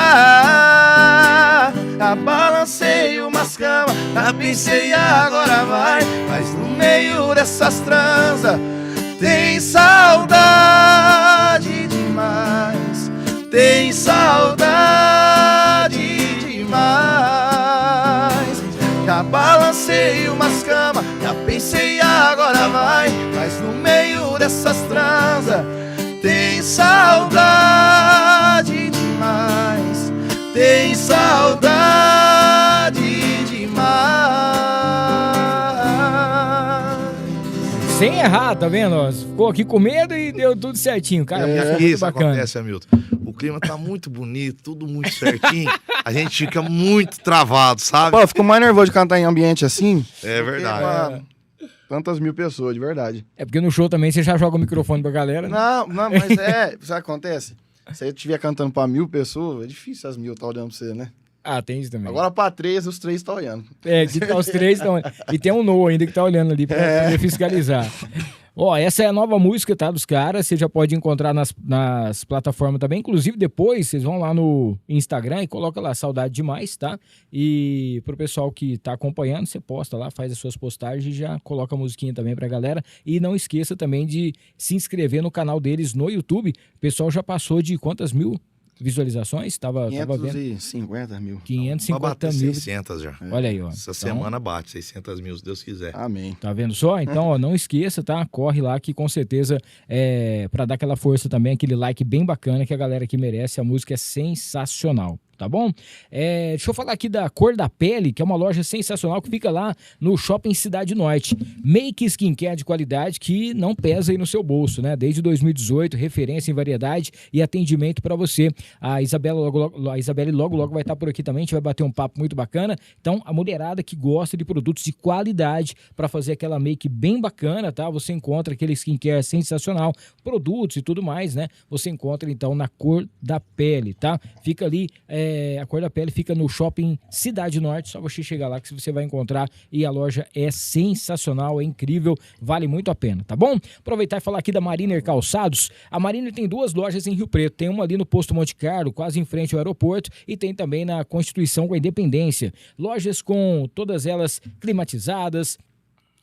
Abalancei umas camas, pensei agora vai. Mas no meio dessas transas tem saudade demais. Tem saudade demais. Já balancei umas camas, já pensei agora vai. Mas no meio dessas transas tem saudade demais. Tem saudade demais. Sem errar, tá vendo? Ó, ficou aqui com medo e deu tudo certinho, cara. Muito Isso bacana. acontece, Hamilton. O clima tá muito bonito, tudo muito certinho. A gente fica muito travado, sabe? Pô, eu fico mais nervoso de cantar em ambiente assim. É verdade. Tantas mil pessoas, de verdade. É porque no show também você já joga o microfone pra galera, né? Não, mas sabe o que acontece? Se eu estiver cantando pra 1000 pessoas, é difícil as 1000 tá olhando pra você, né? Ah, tem isso também. Agora pra 3, os 3 estão olhando. Que tá os 3 estão. E tem um No ainda que tá olhando ali pra poder fiscalizar. Ó, essa é a nova música, tá, dos caras. Você já pode encontrar nas plataformas também. Inclusive, depois, vocês vão lá no Instagram e coloca lá Saudade Demais, tá? E pro pessoal que tá acompanhando, você posta lá, faz as suas postagens e já coloca a musiquinha também pra galera. E não esqueça também de se inscrever no canal deles no YouTube. O pessoal já passou de quantas mil visualizações? Tava vendo. 550 mil. 550 Vai bater mil. 600 já. Olha aí, ó. Essa Então, semana bate 600 mil, se Deus quiser. Amém. tá vendo só? Então, ó, não esqueça, tá? Corre lá que com certeza pra dar aquela força também, aquele like bem bacana que a galera aqui merece. A música é sensacional. Tá bom? Deixa eu falar aqui da Cor da Pele, que é uma loja sensacional que fica lá no Shopping Cidade Norte. Make skincare de qualidade que não pesa aí no seu bolso, né? Desde 2018, referência em variedade e atendimento para você. A Isabelle logo vai estar por aqui também, a gente vai bater um papo muito bacana. Então, a mulherada que gosta de produtos de qualidade para fazer aquela make bem bacana, tá? Você encontra aquele skincare sensacional, produtos e tudo mais, né? Você encontra então na Cor da Pele, tá? Fica ali a Cor da Pele fica no Shopping Cidade Norte, só você chegar lá que você vai encontrar e a loja é sensacional, é incrível, vale muito a pena, tá bom? Aproveitar e falar aqui da Mariner Calçados. A Mariner tem 2 lojas em Rio Preto, tem uma ali no Posto Monte Carlo, quase em frente ao aeroporto, e tem também na Constituição com a Independência. Lojas com todas elas climatizadas,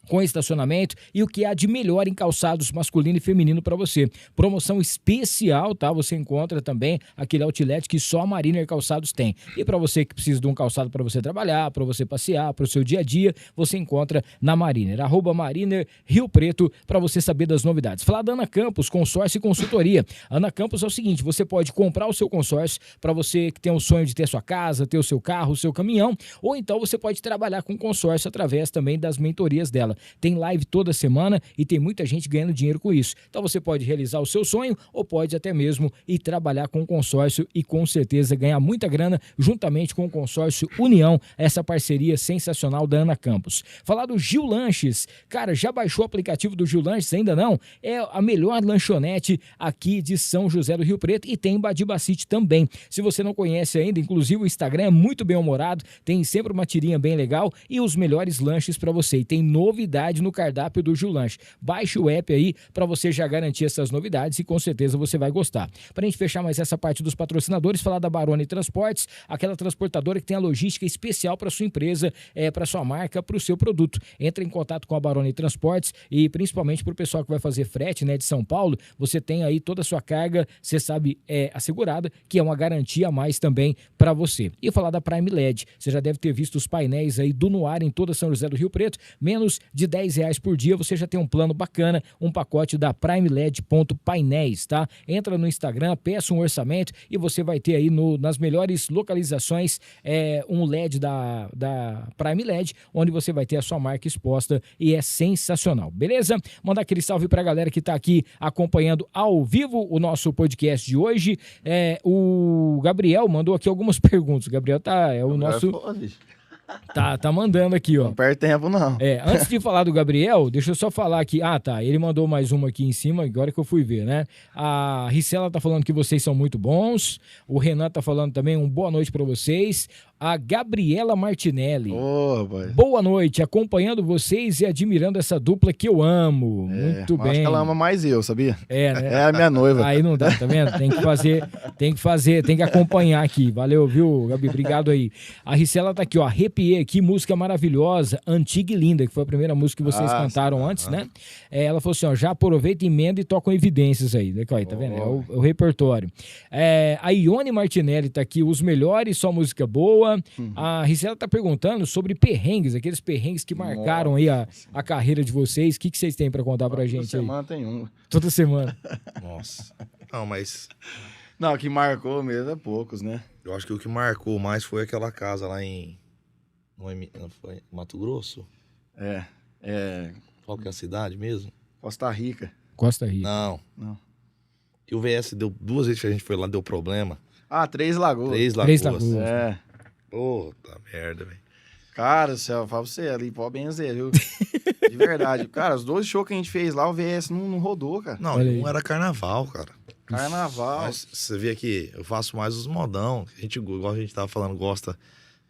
com estacionamento e o que há de melhor em calçados masculino e feminino para você. Promoção especial, tá? Você encontra também aquele outlet que só a Mariner Calçados tem. E para você que precisa de um calçado para você trabalhar, para você passear, para o seu dia a dia, você encontra na Mariner. @Mariner Rio Preto para você saber das novidades. Falar da Ana Campos, consórcio e consultoria. Ana Campos é o seguinte, você pode comprar o seu consórcio para você que tem o sonho de ter sua casa, ter o seu carro, o seu caminhão, ou então você pode trabalhar com consórcio através também das mentorias dela. Tem live toda semana e tem muita gente ganhando dinheiro com isso. Então você pode realizar o seu sonho ou pode até mesmo ir trabalhar com o consórcio e com certeza ganhar muita grana juntamente com o consórcio União, essa parceria sensacional da Ana Campos. Falar do Gil Lanches. Cara, já baixou o aplicativo do Gil Lanches? Ainda não? É a melhor lanchonete aqui de São José do Rio Preto e tem em Badibacite também. Se você não conhece ainda, inclusive o Instagram é muito bem humorado, tem sempre uma tirinha bem legal e os melhores lanches para você. E tem novidade no cardápio do Gil Lanche. Baixe o app aí para você já garantir essas novidades e com certeza você vai gostar. Para a gente fechar mais essa parte dos patrocinadores, falar da Barone Transportes, aquela transportadora que tem a logística especial para sua empresa, para sua marca, para o seu produto. Entre em contato com a Barone Transportes e principalmente para o pessoal que vai fazer frete, né, de São Paulo, você tem aí toda a sua carga, você sabe, assegurada, que é uma garantia a mais também para você. E falar da Prime LED, você já deve ter visto os painéis aí do Noir em toda São José do Rio Preto, menos de R$10 por dia, você já tem um plano bacana, um pacote da Prime LED.painéis, tá? Entra no Instagram, peça um orçamento e você vai ter aí nas melhores localizações um LED da Prime LED, onde você vai ter a sua marca exposta e é sensacional, beleza? Mandar aquele salve pra galera que tá aqui acompanhando ao vivo o nosso podcast de hoje. O Gabriel mandou aqui algumas perguntas. O Gabriel é o nosso... Tá mandando aqui, ó. Não perde tempo, não. Antes de falar do Gabriel, deixa eu só falar aqui. Ah, tá. Ele mandou mais uma aqui em cima, agora que eu fui ver, né? A Ricela tá falando que vocês são muito bons. O Renan tá falando também boa noite pra vocês. A Gabriela Martinelli. Boa noite, acompanhando vocês e admirando essa dupla que eu amo. Muito bem. Acho que ela ama mais eu, sabia? Né? É a minha noiva. Aí não dá, tá vendo? Tem que acompanhar aqui. Valeu, viu, Gabi? Obrigado aí. A Ricela tá aqui, ó. Arrepiei aqui, música maravilhosa, Antiga e Linda, que foi a primeira música que vocês cantaram antes, né? Ela falou assim, ó, já aproveita, emenda e tocam evidências aí. Tá vendo? É o repertório. A Ione Martinelli tá aqui, os melhores, só música boa. A Ricela tá perguntando sobre perrengues, aqueles perrengues que marcaram aí a carreira de vocês. O que vocês têm pra contar pra gente aí? Toda semana tem um. Toda semana. Nossa. Não, mas... Não, o que marcou mesmo é poucos, né? Eu acho que o que marcou mais foi aquela casa lá em... Não foi Mato Grosso? Qual que é a cidade mesmo? Costa Rica. Costa Rica. Não. Que o VS deu 2 vezes que a gente foi lá, deu problema. Três Lagoas. Três Lagoas. Puta merda, velho. Cara do céu, fala pra você, ali pode benzer, viu? De verdade. Cara, os 2 shows que a gente fez lá, o VS não rodou, cara. Não era carnaval, cara. Carnaval. Mas você vê que eu faço mais os modão. Igual a gente tava falando, gosta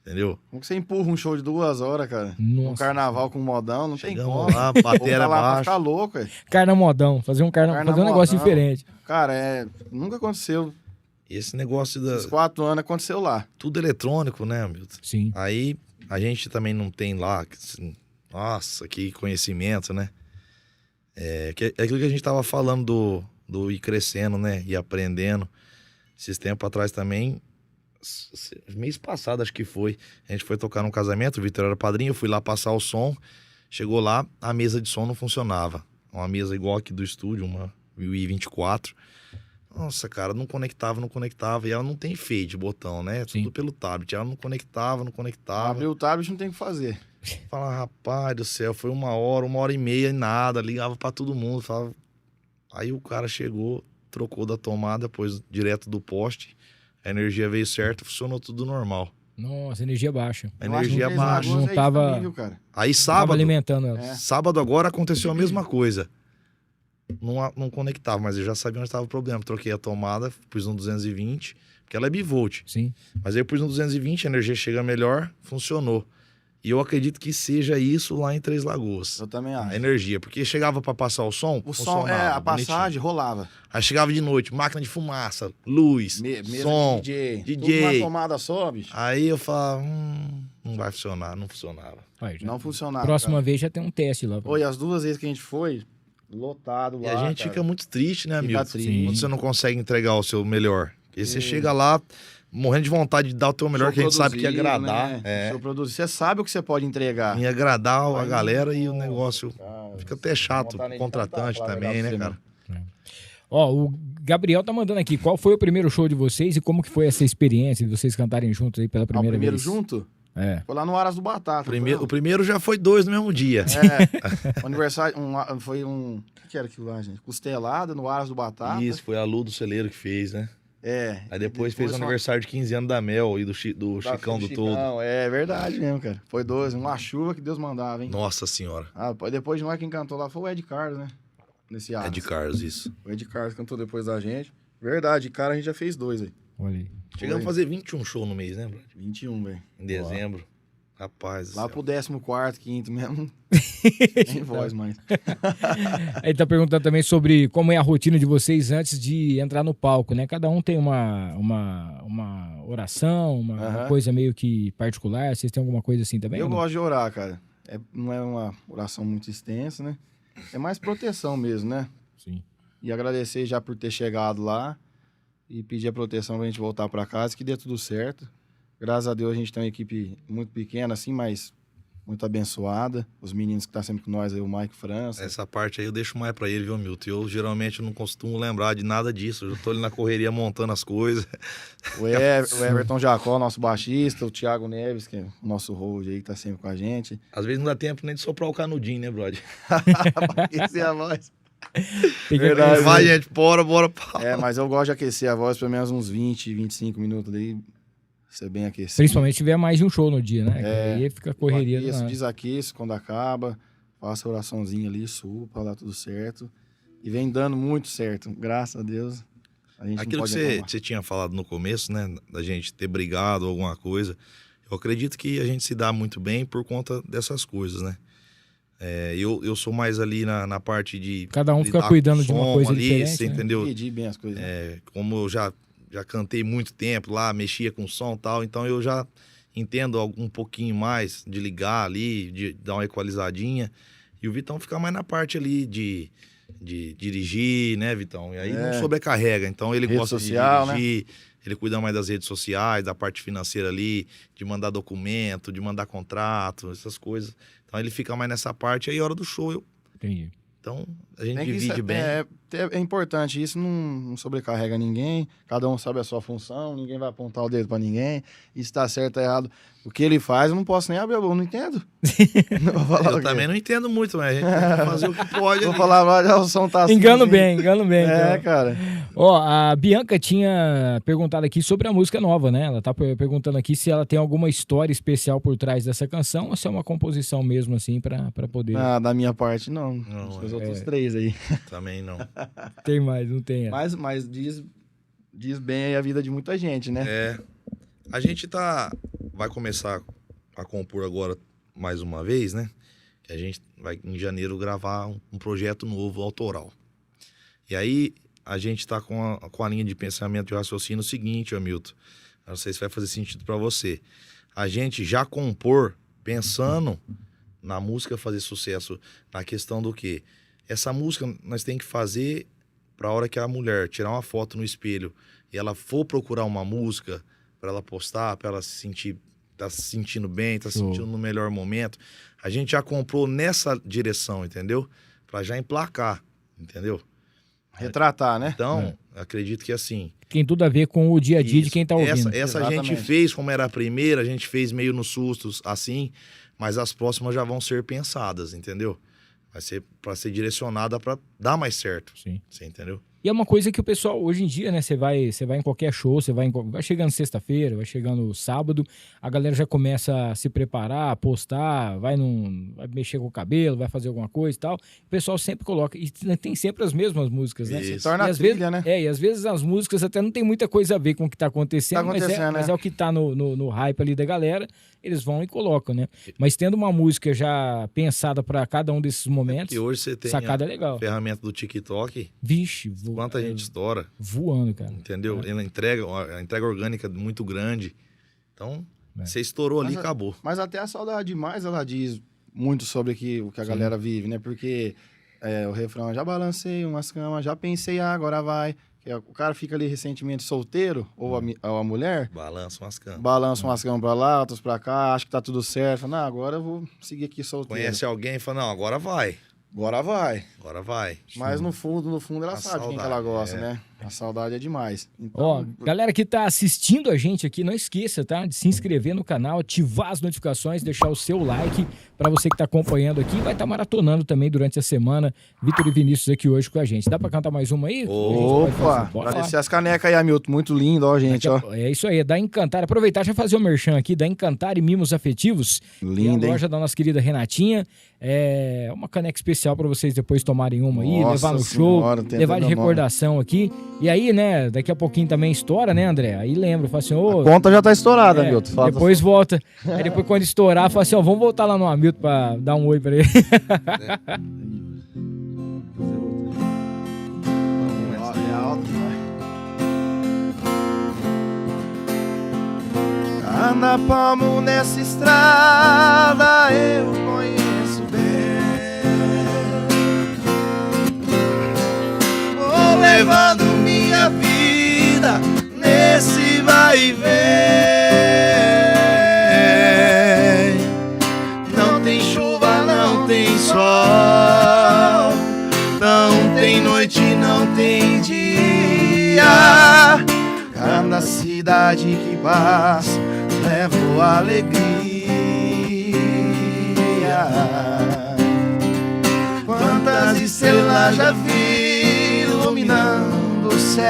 Entendeu? Como que você empurra um show de 2 horas, cara? Nossa. Um carnaval com modão, não Chegamos tem como. lá, Vou bateria pra lá pra abaixo. ficar louco, velho. Carnamodão, fazer um negócio Carnamodão. diferente. Cara, nunca aconteceu. Esse negócio Esses 4 anos aconteceu lá. tudo eletrônico, né, Milton? Sim. Aí a gente também não tem lá, assim, nossa, que conhecimento, né? É aquilo que a gente tava falando do ir crescendo, né? E aprendendo. Esses tempos atrás também, mês passado acho que foi, a gente foi tocar num casamento, o Vitor era padrinho, eu fui lá passar o som, chegou lá, a mesa de som não funcionava. Uma mesa igual aqui do estúdio, uma i24. Nossa, cara, não conectava. E ela não tem fade, botão, né? Sim. Tudo pelo tablet. Ela não conectava. Abriu o tablet, não tem o que fazer. Fala, rapaz do céu, foi 1 hora, 1 hora e meia e nada. Ligava pra todo mundo. Falava... Aí o cara chegou, trocou da tomada, pôs direto do poste. A energia veio certo, funcionou tudo normal. Nossa, energia baixa. A energia baixa. baixa. Não tava- Também, viu, cara? Aí Tava sábado, alimentando ela. sábado agora aconteceu a mesma coisa. Não conectava, mas eu já sabia onde estava o problema. Troquei a tomada, pus no 220, porque ela é bivolt. Sim. Mas aí eu pus no 220, a energia chega melhor, funcionou. E eu acredito que seja isso lá em Três Lagoas. Eu também acho. A energia, porque chegava para passar o som, O som, funcionava, a bonitinho. passagem rolava. Aí chegava de noite, máquina de fumaça, luz, Mesa som, de DJ. DJ. Tudo na tomada só, bicho. Aí eu falava, não vai funcionar, não funcionava. Aí, já- Não funcionava. Próxima cara. vez já tem um teste lá. Oi, as 2 vezes que a gente foi, lotado E lá, a gente cara. fica muito triste, né, Fica Milton? triste. Quando você não consegue entregar o seu melhor. Porque você chega lá morrendo de vontade de dar o teu melhor, Show que a gente sabe que ia produzido, agradar. né? É. Show produzido. Você sabe o que você pode entregar. Ia agradar a Aí, galera e o nossa, negócio cara, fica até chato, vontade nem de contratante cantar, falar a também, né, verdade pra cara? Ó, o Gabriel tá mandando aqui. Qual foi o primeiro show de vocês e como que foi essa experiência de vocês cantarem juntos aí pela Ah, o primeira primeiro vez? junto? É. Foi lá no Aras do Batata. O primeiro já foi 2 no mesmo dia. É, o aniversário, foi um... O que era aquilo lá, gente? Costelada no Aras do Batata. Isso, foi a Lu do Celeiro que fez, né? É. Aí depois fez o uma- aniversário de 15 anos da Mel e do da- Chicão do Todo. É verdade mesmo, cara. Foi 2, uma chuva que Deus mandava, hein? Nossa senhora. Ah, depois de nós quem cantou lá foi o Ed Carlos, né? Nesse Aras. É de Carlos, isso. O Ed Carlos cantou depois da gente. Verdade, cara, a gente já fez 2 aí. Olha aí. Chegamos a fazer 21 shows no mês, né, Brad? 21, velho. Em dezembro. Rapaz do Lá céu. pro 14º, 5º mesmo. Nem voz mais. Ele tá perguntando também sobre como é a rotina de vocês antes de entrar no palco, né? Cada um tem uma oração, uma Aham. coisa meio que particular. Vocês têm alguma coisa assim também? Eu ou não? gosto de orar, cara. Não é uma oração muito extensa, né? É mais proteção mesmo, né? Sim. E agradecer já por ter chegado lá e pedir a proteção pra gente voltar pra casa, que dê tudo certo. Graças a Deus a gente tem uma equipe muito pequena, assim, mas muito abençoada. Os meninos que estão sempre com nós aí, o Mike França. Essa parte aí eu deixo mais pra ele, viu, Milton? Eu geralmente não costumo lembrar de nada disso. Eu já tô ali na correria montando as coisas. O Everton Jacó, nosso baixista, o Thiago Neves, que é o nosso hold aí, que tá sempre com a gente. Às vezes não dá tempo nem de soprar o canudinho, né, brother? Aquecer a voz. Tem que Verdade. aquecer. Vai, gente, bora, pau. É, mas eu gosto de aquecer a voz pelo menos uns 20, 25 minutos ali, ser bem aquecido. Principalmente se tiver mais de um show no dia, né? É. Que aí fica correria. Aqueço, danada. desaqueço quando acaba, faço a oraçãozinha ali, subo pra dar tudo certo. E vem dando muito certo, graças a Deus. A gente Aquilo não que pode reclamar. você tinha falado no começo, né, da gente ter brigado ou alguma coisa, eu acredito que a gente se dá muito bem por conta dessas coisas, né? É, eu sou mais ali na parte de... Cada um fica lidar cuidando com de uma som coisa ali, diferente, você né? entendeu? Medir bem as coisas. É, como eu já cantei muito tempo lá, mexia com som e tal, então eu já entendo um pouquinho mais de ligar ali, de dar uma equalizadinha. E o Vitão fica mais na parte ali de dirigir, né, Vitão? E aí não sobrecarrega. Então ele Rede gosta social, de dirigir, ele cuida mais das redes sociais, da parte financeira ali, de mandar documento, de mandar contrato, essas coisas. Então ele fica mais nessa parte. Aí, hora do show, Entendi. então a gente Tem que divide isso, bem. é importante, isso não sobrecarrega ninguém, cada um sabe a sua função, ninguém vai apontar o dedo pra ninguém, isso tá certo ou errado. O que ele faz, eu não posso nem abrir a boca, eu não entendo. Não vou falar o Eu quê? também não entendo muito, mas a gente tem que fazer o que pode. Vou ali. falar, mas o som tá assim. Engano assim. bem. É, então. cara. Ó, a Bianca tinha perguntado aqui sobre a música nova, né? Ela tá perguntando aqui se ela tem alguma história especial por trás dessa canção ou se é uma composição mesmo, assim, pra poder... Ah, da minha parte, não. Não, Os outros 3 aí. Também não. Tem mais, não tem essa. Mas diz bem aí a vida de muita gente, né? É. A gente vai começar a compor agora mais uma vez, né? Que a gente vai em janeiro gravar um projeto novo, autoral. E aí a gente tá com a linha de pensamento e raciocínio seguinte, Hamilton. Não sei se vai fazer sentido para você. A gente já compor pensando na música fazer sucesso, na questão do quê? Essa música nós tem que fazer para a hora que a mulher tirar uma foto no espelho e ela for procurar uma música para ela postar, para ela se sentir, tá se sentindo bem, tá se sentindo no melhor momento. A gente já comprou nessa direção, entendeu? Para já emplacar, entendeu? Retratar, né? Então, acredito que assim... Tem tudo a ver com o dia a dia de quem tá ouvindo. Essa a gente fez, como era a primeira, a gente fez meio nos sustos, assim, mas as próximas já vão ser pensadas, entendeu? Vai ser para ser direcionada para dar mais certo. Sim. Você entendeu? E é uma coisa que o pessoal, hoje em dia, né, você vai em qualquer show, vai chegando sexta-feira, vai chegando sábado, a galera já começa a se preparar, a postar, vai mexer com o cabelo, vai fazer alguma coisa e tal. O pessoal sempre coloca, e tem sempre as mesmas músicas, né? Se torna às trilha, vezes, né? e às vezes as músicas até não tem muita coisa a ver com o que tá acontecendo, mas é o que tá no hype ali da galera, eles vão e colocam, né? Mas tendo uma música já pensada para cada um desses momentos, e hoje você tem sacada é legal. A ferramenta do TikTok. Vixe, quanta gente estoura. Voando, cara. Entendeu? Ela entrega, a entrega orgânica muito grande. Então, você estourou ali e acabou. Mas até a Saudade Demais, ela diz muito sobre o que a galera vive, né? Porque o refrão, já balancei umas camas, já pensei, agora vai. O cara fica ali recentemente solteiro, ou a mulher... Balança umas camas. Balança umas camas pra lá, outras pra cá, acha que tá tudo certo. Não, agora eu vou seguir aqui solteiro. Conhece alguém e fala, não, agora vai. Agora vai. Agora vai. Mas no fundo ela sabe quem que ela gosta, né? A saudade é demais. Então, galera que tá assistindo a gente aqui, não esqueça, tá? De se inscrever no canal, ativar as notificações, deixar o seu like para você que tá acompanhando aqui. Vai estar maratonando também durante a semana. Vitor e Vinícius aqui hoje com a gente. Dá para cantar mais uma aí? Opa! Agradecer as canecas aí, Hamilton. Muito lindo, ó, gente, ó. É isso aí, da Encantar. Aproveitar, já fazer o merchan aqui, da Encantar e Mimos Afetivos. Linda, a loja da nossa querida Renatinha. É uma caneca especial para vocês depois tomarem uma aí, levar no show, levar de recordação aqui. E aí, né, daqui a pouquinho também estoura, né, André? Aí lembra, fala assim, a conta já tá estourada, Hamilton. Depois volta. Aí depois quando estourar, fala assim, vamos voltar lá no Hamilton pra dar um oi pra ele. Cada palmo nessa estrada eu conheço bem. Vou levando minha vida nesse vai e vem. Não tem chuva, não tem sol, não tem noite, não tem dia. Cada cidade que passa levo alegria. Quantas estrelas já vi iluminando o céu.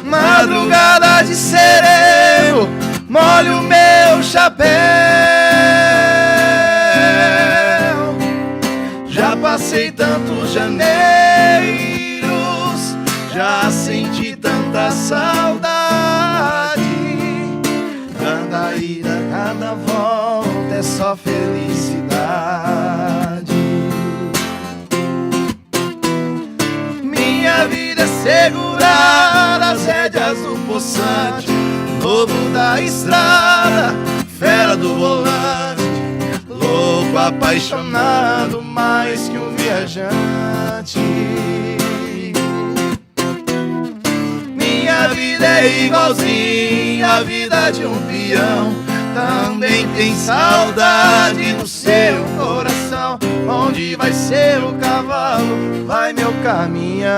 Madrugada de sereno molho o meu chapéu. Já passei tantos janeiros, já senti tanta saudade. Cada ida, cada volta é só felicidade. Minha vida é segurar as rédeas do poçante, lobo da estrada, fera do volante, louco, apaixonado mais que um viajante. Minha vida é igualzinha à vida de um peão, também tem saudade no seu coração. Onde vai ser o cavalo, vai meu caminhão.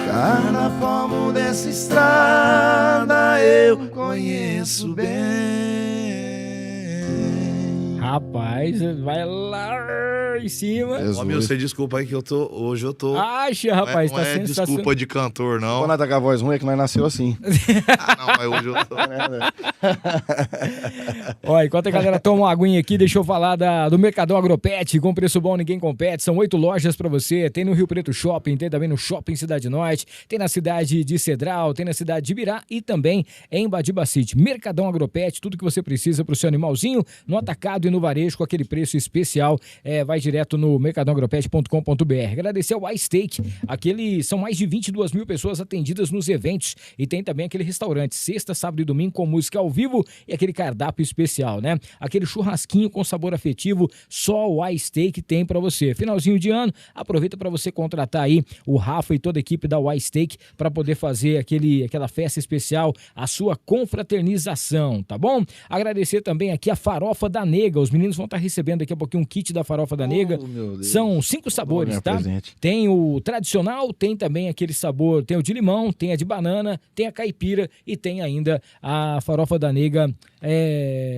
Cada palmo dessa estrada eu conheço bem. Rapaz, vai lá em cima. Jesus. Ô, meu, você desculpa aí que hoje eu tô... Acha, rapaz, não tá é sensacional. desculpa de cantor, não. Quando nós tá com a voz ruim é que nós nasceu assim. Não, mas hoje eu tô... Ó, enquanto a galera toma uma aguinha aqui, deixa eu falar do Mercadão Agropet, com preço bom, ninguém compete. São 8 lojas pra você. Tem no Rio Preto Shopping, tem também no Shopping Cidade Norte, tem na cidade de Cedral, tem na cidade de Ibirá e também em Badiba City. Mercadão Agropet, tudo que você precisa pro seu animalzinho, no atacado e no varejo, com aquele preço especial. Vai direto no mercadãoagropet.com.br. Agradecer ao iSteak, são mais de 22 mil pessoas atendidas nos eventos e tem também aquele restaurante, sexta, sábado e domingo com música ao vivo e aquele cardápio especial, né? Aquele churrasquinho com sabor afetivo, só o iSteak tem pra você. Finalzinho de ano, aproveita pra você contratar aí o Rafa e toda a equipe da iSteak pra poder fazer aquela festa especial, a sua confraternização, tá bom? Agradecer também aqui a Farofa da Nega. Os meninos vão estar recebendo daqui a pouquinho um kit da Farofa da Nega. Meu Deus. São 5 sabores, tá? Presente. Tem o tradicional, tem também aquele sabor, tem o de limão, tem a de banana, tem a caipira e tem ainda a Farofa da Nega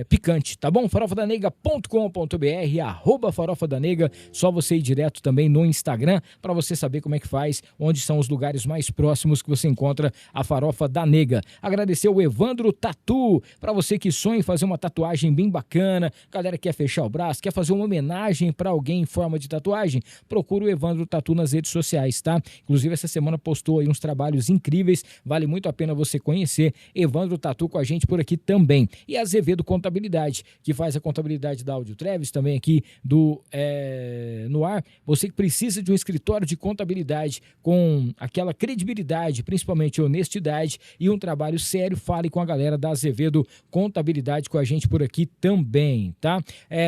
picante, tá bom? farofadanega.com.br, @farofa da Nega, só você ir direto também no Instagram para você saber como é que faz, onde são os lugares mais próximos que você encontra a Farofa da Nega. Agradecer o Evandro Tatu, para você que sonha em fazer uma tatuagem bem bacana, galera que quer fechar o braço, quer fazer uma homenagem para alguém em forma de tatuagem, procura o Evandro Tatu nas redes sociais, tá? Inclusive essa semana postou aí uns trabalhos incríveis, vale muito a pena você conhecer Evandro Tatu com a gente por aqui também. E a Azevedo Contabilidade, que faz a contabilidade da Áudio Treves, também aqui no ar. Você que precisa de um escritório de contabilidade com aquela credibilidade, principalmente honestidade e um trabalho sério, fale com a galera da Azevedo Contabilidade com a gente por aqui também, tá?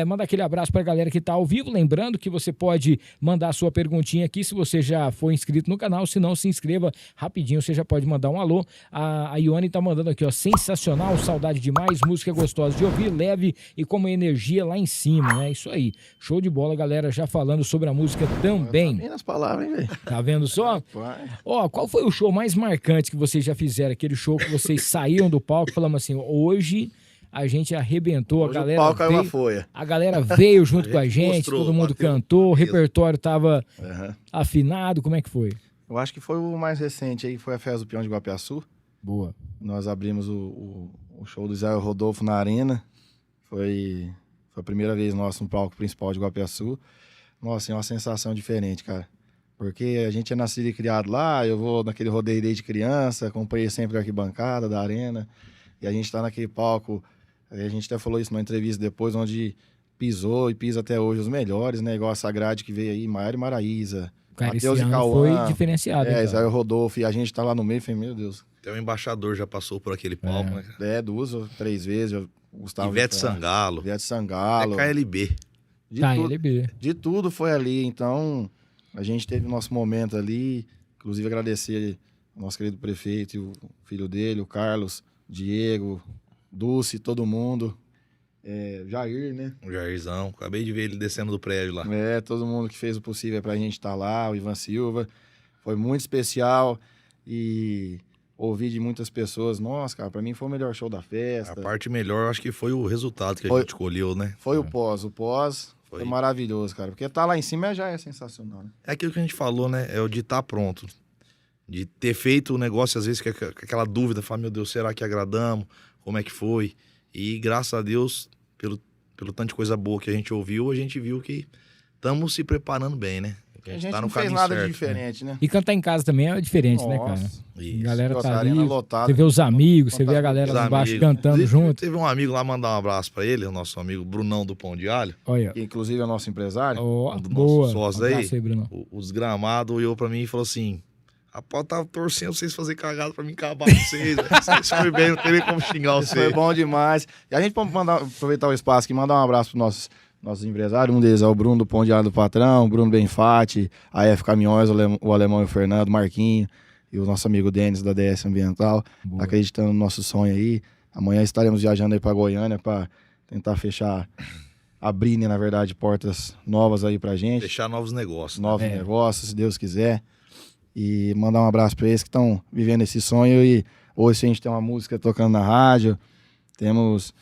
Manda aquele abraço pra galera que tá ao vivo, lembrando que você pode mandar a sua perguntinha aqui se você já for inscrito no canal, se não, se inscreva rapidinho, você já pode mandar um alô. A Ione tá mandando aqui, ó, sensacional, saudade demais, música gostosa de ouvir, leve e com uma energia lá em cima, né? Isso aí, show de bola, galera, já falando sobre a música também. Tá bem nas palavras, hein, velho? Tá vendo só? Ó, qual foi o show mais marcante que vocês já fizeram? Aquele show que vocês saíram do palco e falaram assim, hoje a gente arrebentou, Hoje a galera o pau caiu veio, uma folha. a galera veio junto com a gente, Mostrou, todo mundo bateu. cantou, o repertório tava Uhum. afinado, como é que foi? Eu acho que foi o mais recente aí, foi a Festa do Peão de Guapiaçu. Boa. Nós abrimos o show do Israel Rodolfo na Arena. Foi a primeira vez nosso no palco principal de Guapiaçu. Nossa, é uma sensação diferente, cara. Porque a gente é nascido e criado lá, eu vou naquele rodeio desde criança, acompanhei sempre a arquibancada da Arena. E a gente tá naquele palco, a gente até falou isso numa entrevista depois, onde pisou e pisa até hoje os melhores, né? Igual a Sagrade que veio aí, Maiara e Maraísa, Cara, esse Matheus e ano Cauã. foi diferenciado. hein, cara? Israel Rodolfo, e a gente tá lá no meio, falei, meu Deus. Até o embaixador já passou por aquele palco, né? cara? 2 ou 3 vezes, o Gustavo. Ivete Vitor, Sangalo. Ivete Sangalo. É KLB. De, Tá, tudo, LB. de tudo foi ali, então a gente teve o nosso momento ali, inclusive agradecer ao nosso querido prefeito e o filho dele, o Carlos, Diego, Dulce, todo mundo, Jair, né? O Jairzão. Acabei de ver ele descendo do prédio lá. Todo mundo que fez o possível pra gente estar lá, o Ivan Silva, foi muito especial e ouvi de muitas pessoas, nossa, cara, pra mim foi o melhor show da festa. A parte melhor, acho que foi o resultado que a Foi- gente escolheu, né? Foi o pós foi maravilhoso, cara, porque tá lá em cima já é sensacional, né? É aquilo que a gente falou, né? É o de estar pronto. De ter feito o negócio, às vezes, com aquela dúvida, falar, meu Deus, será que agradamos? Como é que foi? E graças a Deus, pelo tanto de coisa boa que a gente ouviu, a gente viu que estamos se preparando bem, né? A gente tá no não fez caminho nada de certo, diferente, né? E cantar em casa também é diferente, né, cara? Nossa. A Isso. galera tá Nossa, ali, arena lotada. você vê os amigos, você vê a galera Os lá embaixo amigos. cantando Teve- junto. Teve um amigo lá, mandar um abraço pra ele, o nosso amigo Brunão do Pão de Alho. Olha, Que inclusive é o nosso empresário. ó, um dos boa. nossos sócios aí. Abraço Bruno. Os gramados olhou pra mim e falou assim: rapaz, tava torcendo vocês fazer cagada pra mim acabar com vocês. velho. Vocês foi bem, não tem nem como xingar Isso foi vocês. bom demais. E a gente pode aproveitar o espaço aqui e mandar um abraço pros nossos empresários. Um deles é o Bruno do Pão de Alho do Patrão, o Bruno Benfatti, a F Caminhões, o Alemão e o Fernando, o Marquinho e o nosso amigo Denis da DS Ambiental, Boa. acreditando no nosso sonho aí. Amanhã estaremos viajando aí pra Goiânia pra tentar abrir, né, na verdade, portas novas aí pra gente. Fechar novos negócios. né? Novos negócios, se Deus quiser. E mandar um abraço para eles que estão vivendo esse sonho. E hoje a gente tem uma música tocando na rádio. Temos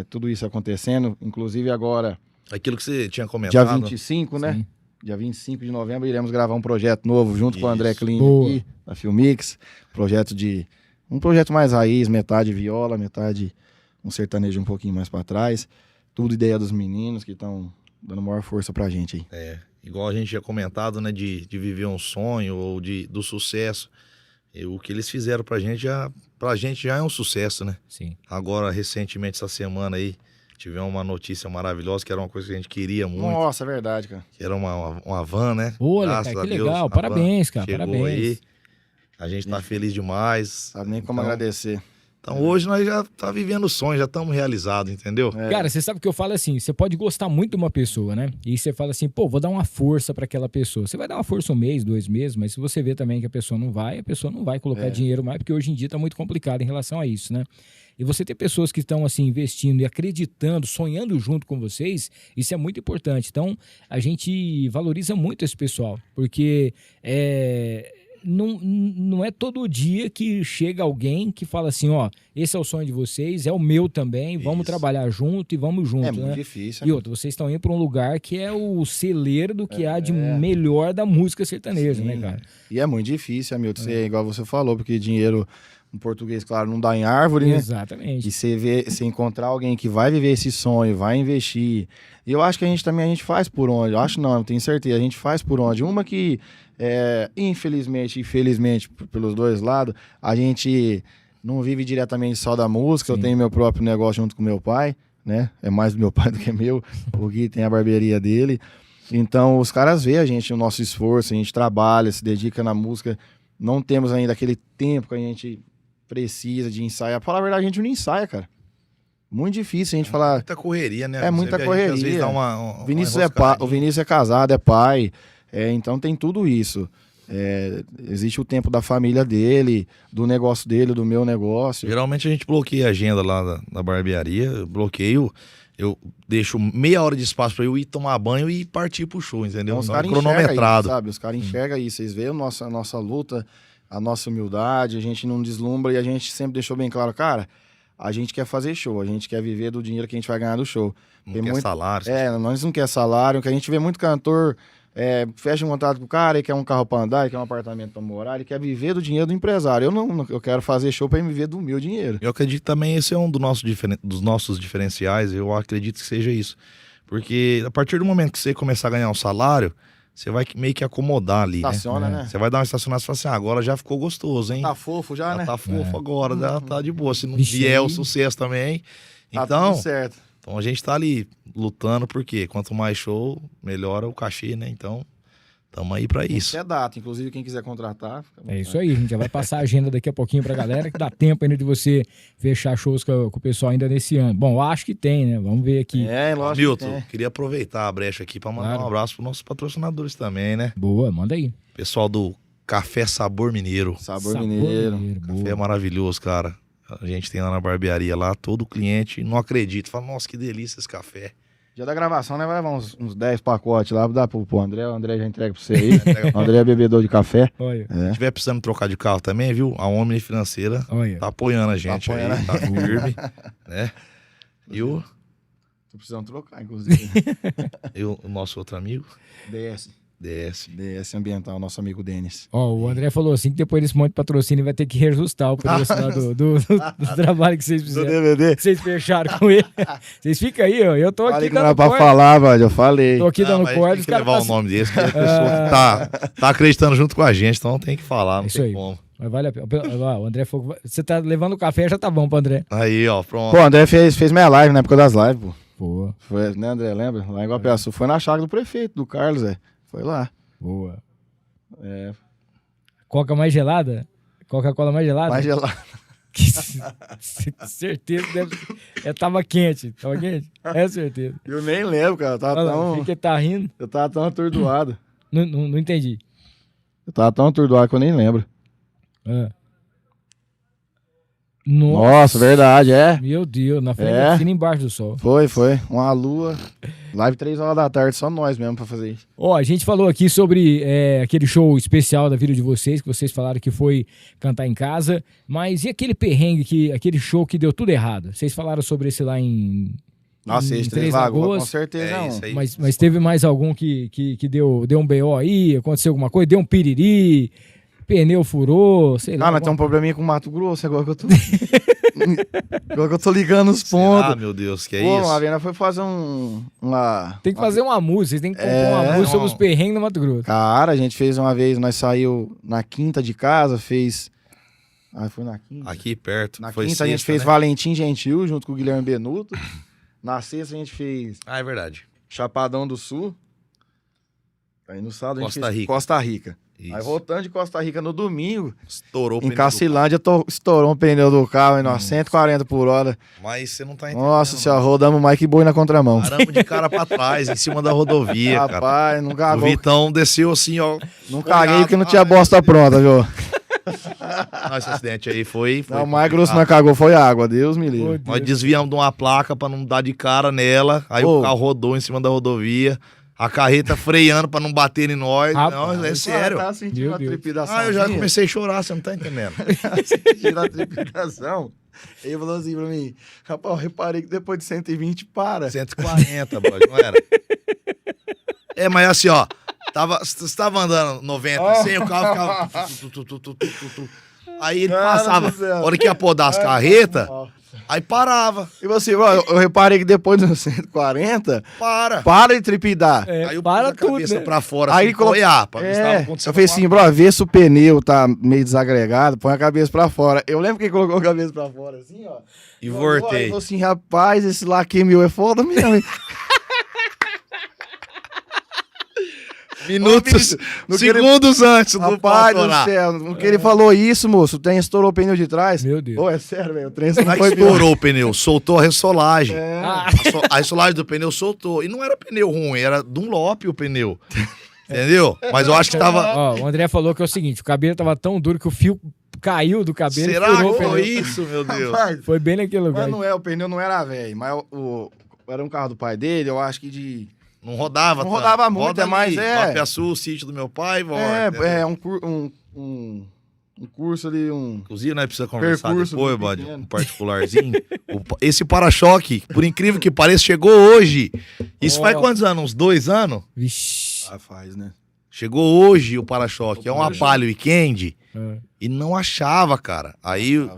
tudo isso acontecendo. Inclusive agora, Aquilo que você tinha comentado. dia 25, né? Sim. Dia 25 de novembro, iremos gravar um projeto novo junto com o André Isso. Klein Boa. aqui, da Filmix. Um projeto mais raiz, metade viola, metade um sertanejo um pouquinho mais pra trás. Tudo ideia dos meninos que estão dando maior força pra gente aí. Igual a gente tinha comentado, né, de viver um sonho ou do sucesso. E o que eles fizeram pra gente já é um sucesso, né? Sim. Agora, recentemente, essa semana aí, tivemos uma notícia maravilhosa, que era uma coisa que a gente queria muito, Nossa, é verdade, cara. que era uma van, né? Olha, Graças cara, a que Deus, legal. a Parabéns, van cara. chegou Parabéns. aí. A gente tá feliz demais. Sabe nem como Então, agradecer. Então hoje nós já tá vivendo o sonho, já estamos realizados, entendeu? Cara, você sabe que eu falo assim, você pode gostar muito de uma pessoa, né? E você fala assim, pô, vou dar uma força pra aquela pessoa. Você vai dar uma força 1 mês, 2 meses, mas se você vê também que a pessoa não vai colocar dinheiro mais, porque hoje em dia tá muito complicado em relação a isso, né? E você ter pessoas que estão assim investindo e acreditando, sonhando junto com vocês, isso é muito importante. Então, a gente valoriza muito esse pessoal, porque não é todo dia que chega alguém que fala assim, ó, esse é o sonho de vocês, é o meu também, vamos Isso. trabalhar junto e vamos junto, É muito né? difícil. E outra, vocês estão indo para um lugar que é o celeiro do que há de melhor da música sertaneja, Sim. né, cara? E é muito difícil, Hamilton, igual você falou, porque dinheiro, em português, claro, não dá em árvore, né? Exatamente. E você encontrar alguém que vai viver esse sonho, vai investir. E eu acho que a gente faz por onde. Eu acho não, eu tenho certeza, a gente faz por onde. Uma que, infelizmente e felizmente, pelos dois lados, a gente não vive diretamente só da música. Sim. Eu tenho meu próprio negócio junto com meu pai, né? É mais do meu pai do que meu. O Gui tem a barbearia dele. Então, os caras veem a gente, o nosso esforço, a gente trabalha, se dedica na música. Não temos ainda aquele tempo que a gente precisa de ensaiar. Pra falar a verdade, a gente não ensaia, cara. Muito difícil a gente falar. Muita correria, né? É muita Você vê, a gente, às vezes, correria. dá uma Vinícius enroscadinha. o Vinícius é casado, é pai. Então tem tudo isso. Existe o tempo da família dele, do negócio dele, do meu negócio. Geralmente a gente bloqueia a agenda lá da barbearia, eu bloqueio, eu deixo meia hora de espaço pra eu ir tomar banho e partir pro show, entendeu? Então, os Não, caras enxergam cronometrado. isso, sabe? Os caras enxergam isso. Vocês veem a nossa luta, a nossa humildade, a gente não deslumbra e a gente sempre deixou bem claro, cara, a gente quer fazer show, a gente quer viver do dinheiro que a gente vai ganhar do show. Não Tem quer muito- salário. Nós não quer salário, que a gente vê muito cantor, fecha um contrato com o cara, ele quer um carro pra andar, ele quer um apartamento pra morar, ele quer viver do dinheiro do empresário. Eu quero fazer show pra viver do meu dinheiro. Eu acredito também esse é um dos nossos diferenciais, eu acredito que seja isso. Porque a partir do momento que você começar a ganhar um salário, você vai meio que acomodar ali, Estaciona, né? Você vai dar uma estacionada e falar assim, agora já ficou gostoso, hein? Tá fofo já, Já né? tá fofo agora, já tá de boa. Se não Vixe, vier aí- o sucesso também. Tá Então, tudo certo. então a gente tá ali lutando, porque quanto mais show, melhora o cachê, né? Então, tamo aí pra isso. É data, inclusive quem quiser contratar. fica à É isso vontade. aí, a gente já vai passar a agenda daqui a pouquinho pra galera, que dá tempo ainda de você fechar shows com o pessoal ainda nesse ano. Bom, eu acho que tem, né? Vamos ver aqui. Lógico. que Milton, tem. queria aproveitar a brecha aqui pra mandar Claro. um abraço pros nossos patrocinadores também, né? Boa, manda aí. Pessoal do Café Sabor Mineiro. Sabor mineiro. boa. Café maravilhoso, cara. A gente tem lá na barbearia lá, todo cliente não acredita. Fala, nossa, que delícia esse café. Dia da gravação, né? Vai levar uns 10 pacotes lá, dá pro André. O André já entrega pra você aí. O André é bebedor de café. Olha, Se tiver precisando trocar de carro também, viu? A Omni Financeira olha. tá apoiando a gente apoiando. aí, tá firme, né? E o Tô precisando trocar, inclusive. o nosso outro amigo, DS. DS. Ambiental, nosso amigo Denis. Ó, o André falou assim que depois desse monte de patrocínio vai ter que reajustar o preço lá do trabalho que vocês Do fizeram. DVD. Que vocês fecharam com ele. Vocês ficam aí, ó. Eu tô Falei aqui que não era dando pra corda. falar, velho. Eu falei. Tô aqui dando mas corda. tem Os que caras levar o passam- nome desse, que é a pessoa que tá acreditando junto com a gente, então tem que falar, não Isso tem aí. como. Mas vale a pena. Ó, o André falou que você tá levando o café, já tá bom pro André. Aí, ó, pronto. Pô, o André fez minha live na época das lives, pô. Boa, Foi, né, André? Lembra? Lá em Guapiaçu. Foi na chácara do prefeito, do Carlos, Foi lá. boa. É. Coca mais gelada? Coca-Cola mais gelada? Mais gelado. Certeza que deve ser. Tava quente. Tava quente? É certeza. Eu nem lembro, cara. Eu tava Olha lá, tão, fica tá rindo. eu tava tão atordoado. Não entendi. Eu tava tão atordoado que eu nem lembro. Ah. Nossa, verdade, é. Meu Deus, na frente É. da fina embaixo do sol. Foi. Uma lua. Live 3 horas da tarde, só nós mesmo pra fazer isso. Ó, a gente falou aqui sobre aquele show especial da vida de vocês, que vocês falaram que foi cantar em casa, mas e aquele perrengue, aquele show que deu tudo errado? Vocês falaram sobre esse lá em Nossa, esse Três Lagoas, com certeza não. isso aí. mas teve mais algum que deu um BO aí? Aconteceu alguma coisa? Deu um piriri? Pneu furou? Sei lá. Ah, mas tem um probleminha com o Mato Grosso, agora que eu tô... agora que eu tô ligando os pontos. Ah, meu Deus, que é Pô, isso? a Vena foi fazer uma... Tem que fazer uma música, vocês têm que compor uma música sobre os perrengues no Mato Grosso. Cara, a gente fez uma vez, nós saiu na quinta de casa, fez... Ah, foi na quinta? Aqui perto. Na foi quinta a gente sexta, fez né? Valentim Gentil, junto com o Guilherme Benuto. Na sexta a gente fez Ah, é verdade. Chapadão do Sul. Aí no sábado a gente Costa fez Rica. Costa Rica. Isso. Aí voltando de Costa Rica no domingo, Estourou o em pneu do Cacilândia, estourou um pneu do carro em 140 por hora. carro. Mas você não tá entendendo. Nossa senhora, rodamos mais que boi na contramão. Paramos de cara pra trás, em cima da rodovia, cara. Rapaz, não O cagou. Vitão desceu assim, ó. Não caguei porque não tinha bosta pronta, viu? Nossa, acidente aí foi Não, o mais grosso não cagou foi água, Deus me livre. Nós desviamos de uma placa pra não dar de cara nela. Aí Ô. o carro rodou em cima da rodovia. A carreta freando pra não bater em nós. Rapaz. Não, é sério. Tá sentindo Meu a Deus. trepidação. Ah, eu já comecei a chorar, você não tá entendendo. Sentindo a trepidação. Ele falou assim pra mim, rapaz, eu reparei que depois de 120 para. 140, brother, não era? É, mas assim, ó. Você tava andando 90, 100, o carro ficava... Aí ele Cara passava. do céu. A hora que ia podar as carretas, aí parava. E você, ó, eu reparei que depois dos 140, para de trepidar. Aí eu para pus a tudo, cabeça né? pra fora, Aí assim, colo- olhar, pra ver se tava É, acontecendo eu falei assim, alguma bro, vê se o pneu tá meio desagregado, põe a cabeça pra fora. Eu lembro que ele colocou a cabeça pra fora, assim, ó. E Ele voltei. falou assim, rapaz, esse laque meu é foda mesmo, hein? Minutos, no que ele- segundos antes do Rapaz do pau céu, no que ele falou isso, moço, o trem estourou o pneu de trás. Meu Deus. Pô, é sério, velho, o trem Não não é que foi estourou o pneu, soltou a ressolagem. É. A ressolagem do pneu soltou. E não era pneu ruim, era Dunlop o pneu. Entendeu? Mas eu acho que tava... Ó, o André falou que é o seguinte, o cabelo tava tão duro que o fio caiu do cabelo e Será furou o que pneu. foi isso, meu Deus? Rapaz, Foi bem naquele lugar. mas não é, o pneu não era velho, mas era um carro do pai dele, eu acho que de... Não rodava Não tanto. rodava muito, Roda é mais, ali, é. Nova Sul, o sítio do meu pai, volta. É um curso ali, Inclusive, nós precisamos conversar Percurso depois, bem bode, pequeno. um particularzinho. Esse para-choque, por incrível que pareça, chegou hoje. Isso faz quantos anos? Uns 2 anos? Vixe. Ah, faz, né? Chegou hoje o para-choque. É uma Palio Weekend É. e não achava, cara. Aí o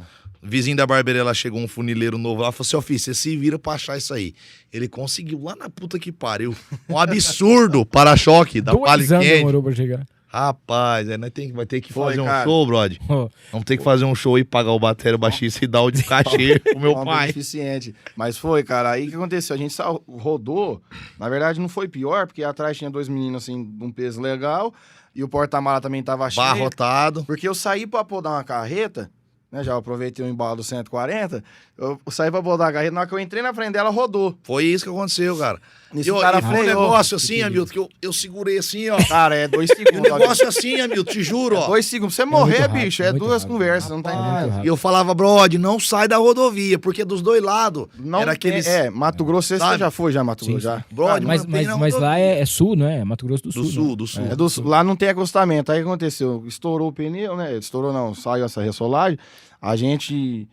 vizinho da barbearia chegou um funileiro novo lá e falou assim, ó, filho, você se vira pra achar isso aí. Ele conseguiu lá na puta que pariu. Um absurdo para-choque da 2 Palio anos Weekend. demorou pra chegar. Rapaz, aí nós vai ter que Foi, fazer um cara. show, brother. Ó, Vamos ter que fazer um show e pagar o bateria, o baixista e dar o de cachê pro meu Uma pai. beneficente. Mas foi, cara. Aí o que aconteceu? A gente rodou. Na verdade, não foi pior, porque atrás tinha 2 meninos, assim, de um peso legal. E o porta-mala também tava cheio. Barrotado. Porque eu saí pra podar uma carreta, né? Já aproveitei o embalo do 140. Eu saí pra podar a carreta. Na hora que eu entrei na frente dela, rodou. Foi isso que aconteceu, cara. Nesse E cara foi um freou. negócio assim, Hamilton, que eu segurei assim, ó. Cara, é 2 E o segundos. negócio assim, Hamilton, te juro, ó. 2 segundos. Pra você morrer, muito rápido, bicho, é muito 2 rápido. conversas, não tá É muito entendendo. rápido. E eu falava, brother, não sai da rodovia, porque dos dois lados. Não era tem- aqueles... Mato Grosso, você Sabe? já foi, Mato Sim, Grosso, já. Brother, Mas, não tem mas, na mas lá rodovia. é sul, não é? É Mato Grosso do Sul. Do sul, né? do sul. Lá não tem acostamento. Aí o que aconteceu? Estourou o pneu, né? Estourou não, saiu essa ressolagem. A gente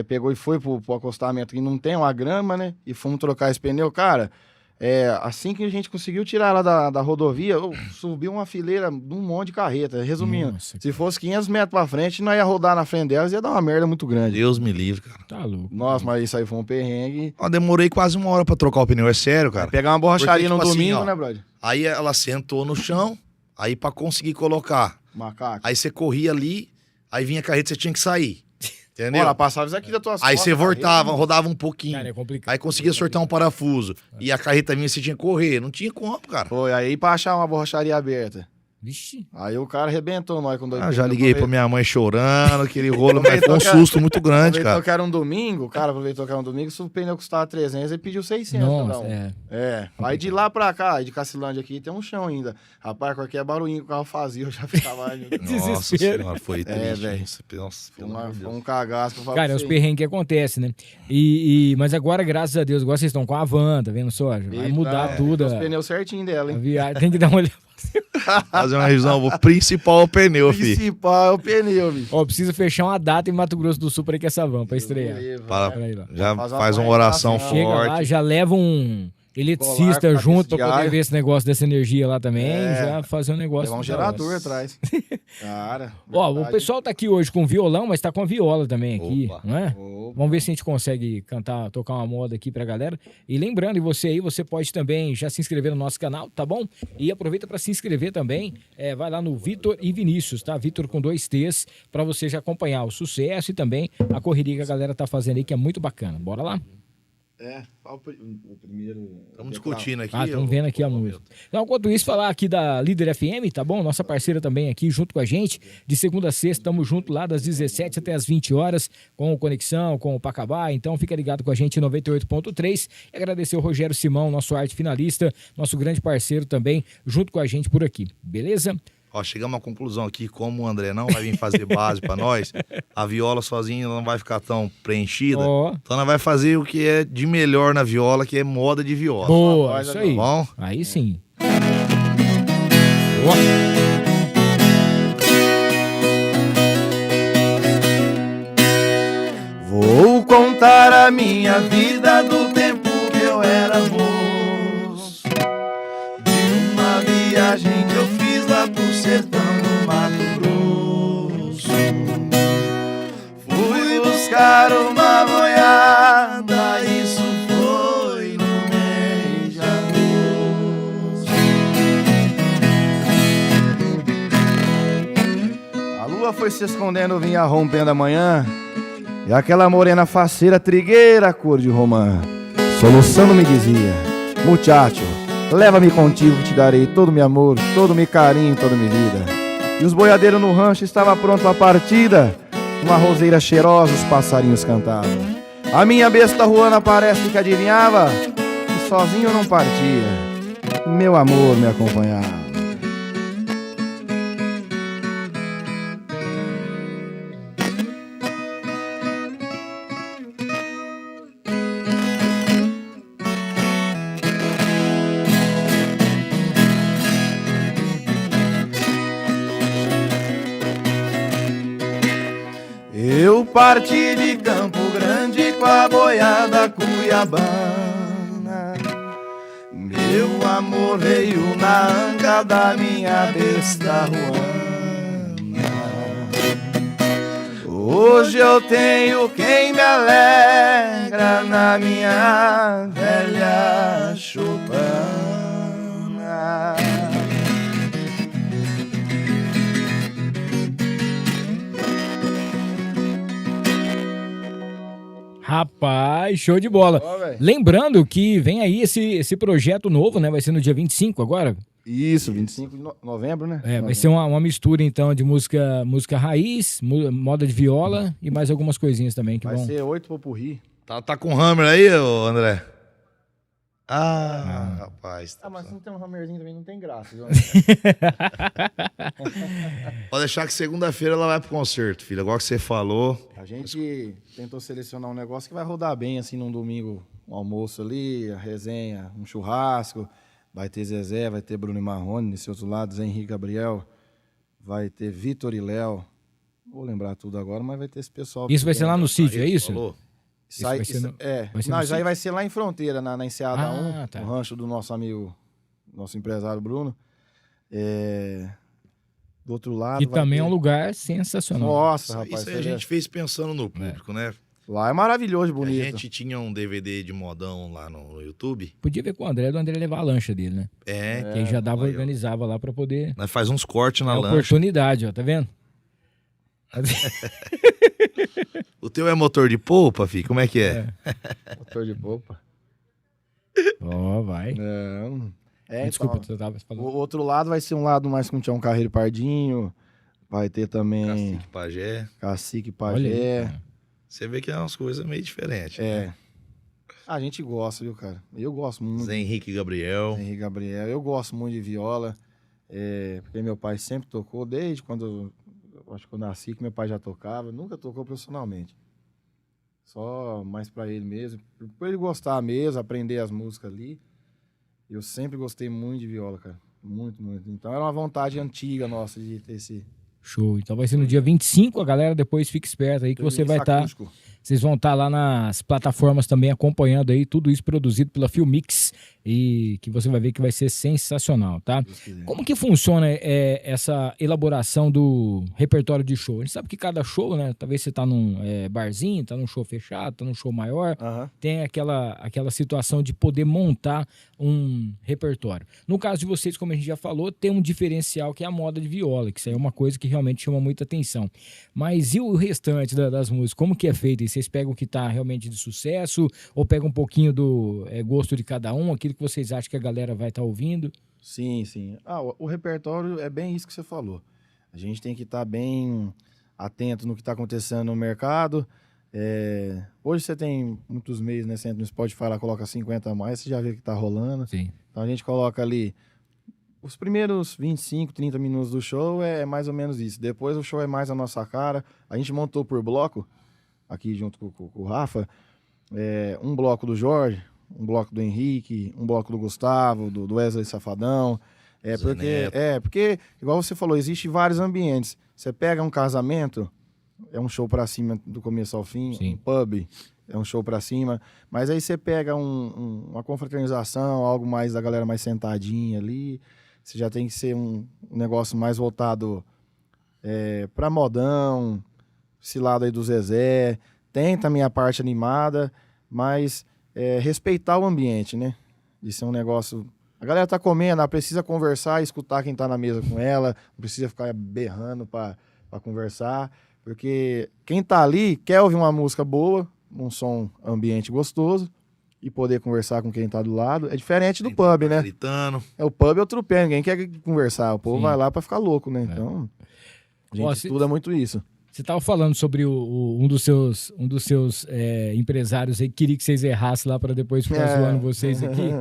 pegou e foi pro acostamento que não tem uma grama, né? E fomos trocar esse pneu. Cara, assim que a gente conseguiu tirar ela da rodovia, subiu uma fileira de um monte de carreta. Resumindo, Nossa, se fosse 500 metros pra frente, nós ia rodar na frente delas e ia dar uma merda muito grande. Deus me livre, cara. Tá louco. Nossa, mas isso aí foi um perrengue. Ó, demorei quase 1 hora pra trocar o pneu, é sério, cara. Pegar uma borracharia Porque, no tipo assim, domingo, ó, né, brother? Aí ela sentou no chão, aí pra conseguir colocar. Macaco. Aí você corria ali, aí vinha a carreta, você tinha que sair. Entendeu? Ela passava isso aqui da tua Aí você voltava, carreta. rodava um pouquinho. Cara, é complicado. Aí conseguia sortar um parafuso. E a carreta vinha, você tinha que correr. Não tinha como, cara. Foi, aí pra achar uma borracharia aberta. Vixe. Aí o cara arrebentou nós com 2 pneus. Já liguei pra minha mãe chorando, aquele rolo, mas Aproveitou foi um que susto muito grande, aproveitou cara. que era um domingo, se o pneu custava 300, ele pediu 600 Nossa, cada um. é. Aí de lá pra cá, de Cacilândia aqui, tem um chão ainda. Rapaz, qualquer barulhinho que o carro fazia, eu já ficava... ai, meu Deus. Nossa Desespero. senhora, foi triste. velho. Nossa, Foi pelo amor de foi Deus. um cagaço que eu falo Cara, é pra os você. perrengues que acontecem, né? Mas agora, graças a Deus, agora vocês estão com a van, tá vendo só? Vai mudar tudo. Os pneus certinho dela, A hein? viagem. Tem que dar uma olhada. Fazer uma revisão, o principal é o pneu, O filho. principal é o pneu, bicho. Ó, precisa fechar uma data em Mato Grosso do Sul pra ir com essa van, pra estrear. Para- Pera aí, lá. Já Faz uma faz uma oração apresentação. Chega lá, forte. já leva um eletricista Colar, junto pra cabeça de poder alho. ver esse negócio dessa energia lá também, É. já fazer um negócio. Levar um da gerador hora. atrás. Cara. Ó, o verdade. pessoal tá aqui hoje com violão, mas tá com a viola também aqui, Opa. não é? Opa. Vamos ver se a gente consegue cantar, tocar uma moda aqui pra galera. E lembrando, e você aí, você pode também já se inscrever no nosso canal, tá bom? E aproveita pra se inscrever também. Vai lá no Vitor e Vinícius, tá? Vitor com 2 T's, pra você já acompanhar o sucesso e também a correria que a galera tá fazendo aí, que é muito bacana. Bora lá? Qual o primeiro... Estamos discutindo aqui. Estamos vendo aqui a música. Então, enquanto isso, falar aqui da Líder FM, tá bom? Nossa parceira também aqui junto com a gente. De segunda a sexta, estamos junto lá das 17 até as 20 horas, com o Conexão, com o Pacabá. Então, fica ligado com a gente em 98.3. E agradecer o Rogério Simão, nosso arte finalista, nosso grande parceiro também, junto com a gente por aqui. Beleza? Ó, chegamos à conclusão aqui, como o André não vai vir fazer base pra nós, a viola sozinha não vai ficar tão preenchida. Ó. Então nós vai fazer o que é de melhor na viola, que é moda de viola. Boa, isso aí. Bom? Aí sim. Vou contar a minha vida do tempo que eu era moço, de uma viagem que eu fiz lá pro sertão do Mato Grosso. Fui buscar uma boiada, isso foi no mês de agosto. A lua foi se escondendo, vinha rompendo a manhã. E aquela morena faceira, trigueira, cor de romã, soluçando me dizia: muchacho, leva-me contigo que te darei todo meu amor, todo meu carinho, toda minha vida. E os boiadeiros no rancho estavam prontos a partida. Uma roseira cheirosa, os passarinhos cantavam. A minha besta ruana parece que adivinhava que sozinho eu não partia, meu amor me acompanhava. Eu parti de Campo Grande com a boiada cuiabana. Meu amor veio na anga da minha besta ruana. Hoje eu tenho quem me alegra na minha velha chupana. Rapaz, show de bola. Ó, velho. Lembrando que vem aí esse projeto novo, né? Vai ser no dia 25 agora. Isso, 25 de novembro, né? Vai ser uma mistura, então, de música raiz, moda de viola e mais algumas coisinhas também que Vai vão... ser 8 popurri. Tá com hammer aí, ô André? Rapaz. Ah, mas se não tem um hammerzinho também não tem graça. Viu? Pode deixar que segunda-feira ela vai pro concerto, filho. Agora que você falou. A gente tentou selecionar um negócio que vai rodar bem, assim, num domingo, um almoço ali, a resenha, um churrasco. Vai ter Zezé, vai ter Bruno e Marrone, nesse outro lado, Zé Henrique Gabriel. Vai ter Vitor e Léo. Vou lembrar tudo agora, mas vai ter esse pessoal. Isso vai ser lá no sítio, é isso? Falou? Sai, vai ser no- vai ser não, no isso aí sítio? vai ser lá em Fronteira, na Enseada Ah, 1, tá. no rancho do nosso amigo, nosso empresário Bruno. Do outro lado. Que vai também ter- é um lugar sensacional. Nossa, Isso rapaz. aí a gente fez pensando no público, né? Lá é maravilhoso, A bonito. gente tinha um DVD de modão lá no YouTube. Podia ver com o André levar a lancha dele, né? Que aí já dava, aí, ó. organizava lá pra poder... Nós faz uns cortes na É lancha. oportunidade, ó, tá vendo? O teu é motor de polpa, filho? Como é que é? Motor de polpa. Ó, vai. Não. Desculpa, então, você tava o falando. outro lado vai ser um lado mais com o Tião Carreiro Pardinho. Vai ter também Cacique Pajé. Cacique Olha aí, Pajé. cara. Você vê que é umas coisas meio diferentes. É. Né? A gente gosta, viu, cara? Eu gosto muito. Zé Henrique Gabriel. Henrique Gabriel. Eu gosto muito de viola. Porque meu pai sempre tocou, desde quando acho que eu nasci, que meu pai já tocava. Nunca tocou profissionalmente. Só mais pra ele mesmo. Por ele gostar mesmo, aprender as músicas ali. Eu sempre gostei muito de viola, cara. Muito, muito. Então era uma vontade antiga nossa de ter esse... Show. Então vai ser no dia 25, a galera depois fica esperta aí que você vai estar... acústico. Vocês vão estar lá nas plataformas também acompanhando aí tudo isso produzido pela Filmix e que você vai ver que vai ser sensacional, tá? Como que funciona essa elaboração do repertório de show? A gente sabe que cada show, né? Talvez você tá num barzinho, tá num show fechado, tá num show maior, tem aquela situação de poder montar um repertório. No caso de vocês, como a gente já falou, tem um diferencial que é a moda de viola, que isso aí é uma coisa que realmente chama muita atenção. Mas e o restante das músicas? Como que é feito isso? Vocês pegam o que tá realmente de sucesso ou pegam um pouquinho do gosto de cada um, aquilo que vocês acham que a galera vai estar ouvindo? Sim, sim. O repertório é bem isso que você falou. A gente tem que estar bem atento no que está acontecendo no mercado. Hoje você tem muitos meios, né? Você entra no Spotify, lá coloca 50 a mais, você já vê o que tá rolando. Sim. Então a gente coloca ali os primeiros 25, 30 minutos do show é mais ou menos isso. Depois o show é mais a nossa cara. A gente montou por bloco, aqui junto com o Rafa, um bloco do Jorge, um bloco do Henrique, um bloco do Gustavo, do Wesley Safadão. Porque, igual você falou, existe vários ambientes. Você pega um casamento, é um show pra cima do começo ao fim. Sim. Um pub, é um show pra cima. Mas aí você pega uma confraternização, algo mais da galera mais sentadinha ali. Você já tem que ser um negócio mais voltado pra modão, esse lado aí do Zezé. Tem também a parte animada, mas respeitar o ambiente, né? De ser um negócio... A galera tá comendo, ela precisa conversar e escutar quem tá na mesa com ela, não precisa ficar berrando pra conversar, porque quem tá ali quer ouvir uma música boa, um som ambiente gostoso, e poder conversar com quem tá do lado. É diferente do pub, né? Gritando. O pub é outro pé, ninguém quer conversar, o povo vai lá pra ficar louco, né? Então, a gente estuda muito isso. Você estava falando sobre um dos seus empresários aí que queria que vocês errassem lá para depois ficar zoando vocês aqui.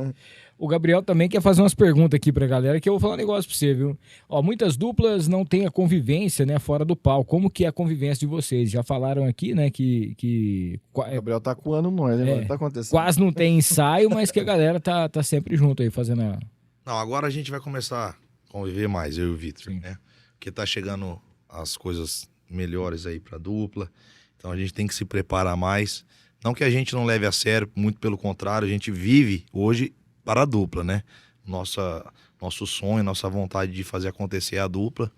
O Gabriel também quer fazer umas perguntas aqui pra galera, que eu vou falar um negócio pra você, viu? Muitas duplas não têm a convivência, né, fora do palco. Como que é a convivência de vocês? Já falaram aqui, né, que o Gabriel tá coando nós, né? Tá acontecendo. Quase não tem ensaio, mas que a galera tá sempre junto aí, fazendo a... Não, agora a gente vai começar a conviver mais, eu e o Vitor, né? Porque tá chegando as coisas melhores aí pra dupla, então a gente tem que se preparar mais. Não que a gente não leve a sério, muito pelo contrário, a gente vive hoje para a dupla, né? Nosso sonho, nossa vontade de fazer acontecer a dupla.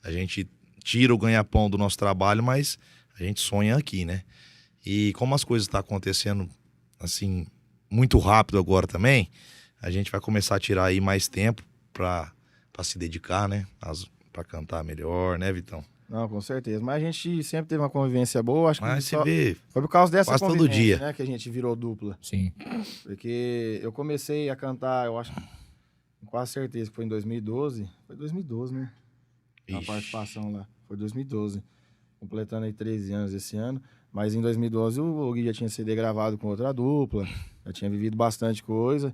A gente tira o ganha-pão do nosso trabalho, mas a gente sonha aqui, né? E como as coisas estão acontecendo, assim, muito rápido agora também, a gente vai começar a tirar aí mais tempo para se dedicar, né? Para cantar melhor, né, Vitão? Não, com certeza. Mas a gente sempre teve uma convivência boa. Acho que mas você vê, foi por causa dessa quase convivência, todo dia, né, que a gente virou dupla. Sim. Porque eu comecei a cantar, eu acho, com quase certeza que foi em 2012. Foi 2012, né? A participação lá. Foi 2012. Completando aí 13 anos esse ano. Mas em 2012 o Gui já tinha CD gravado com outra dupla. Já tinha vivido bastante coisa.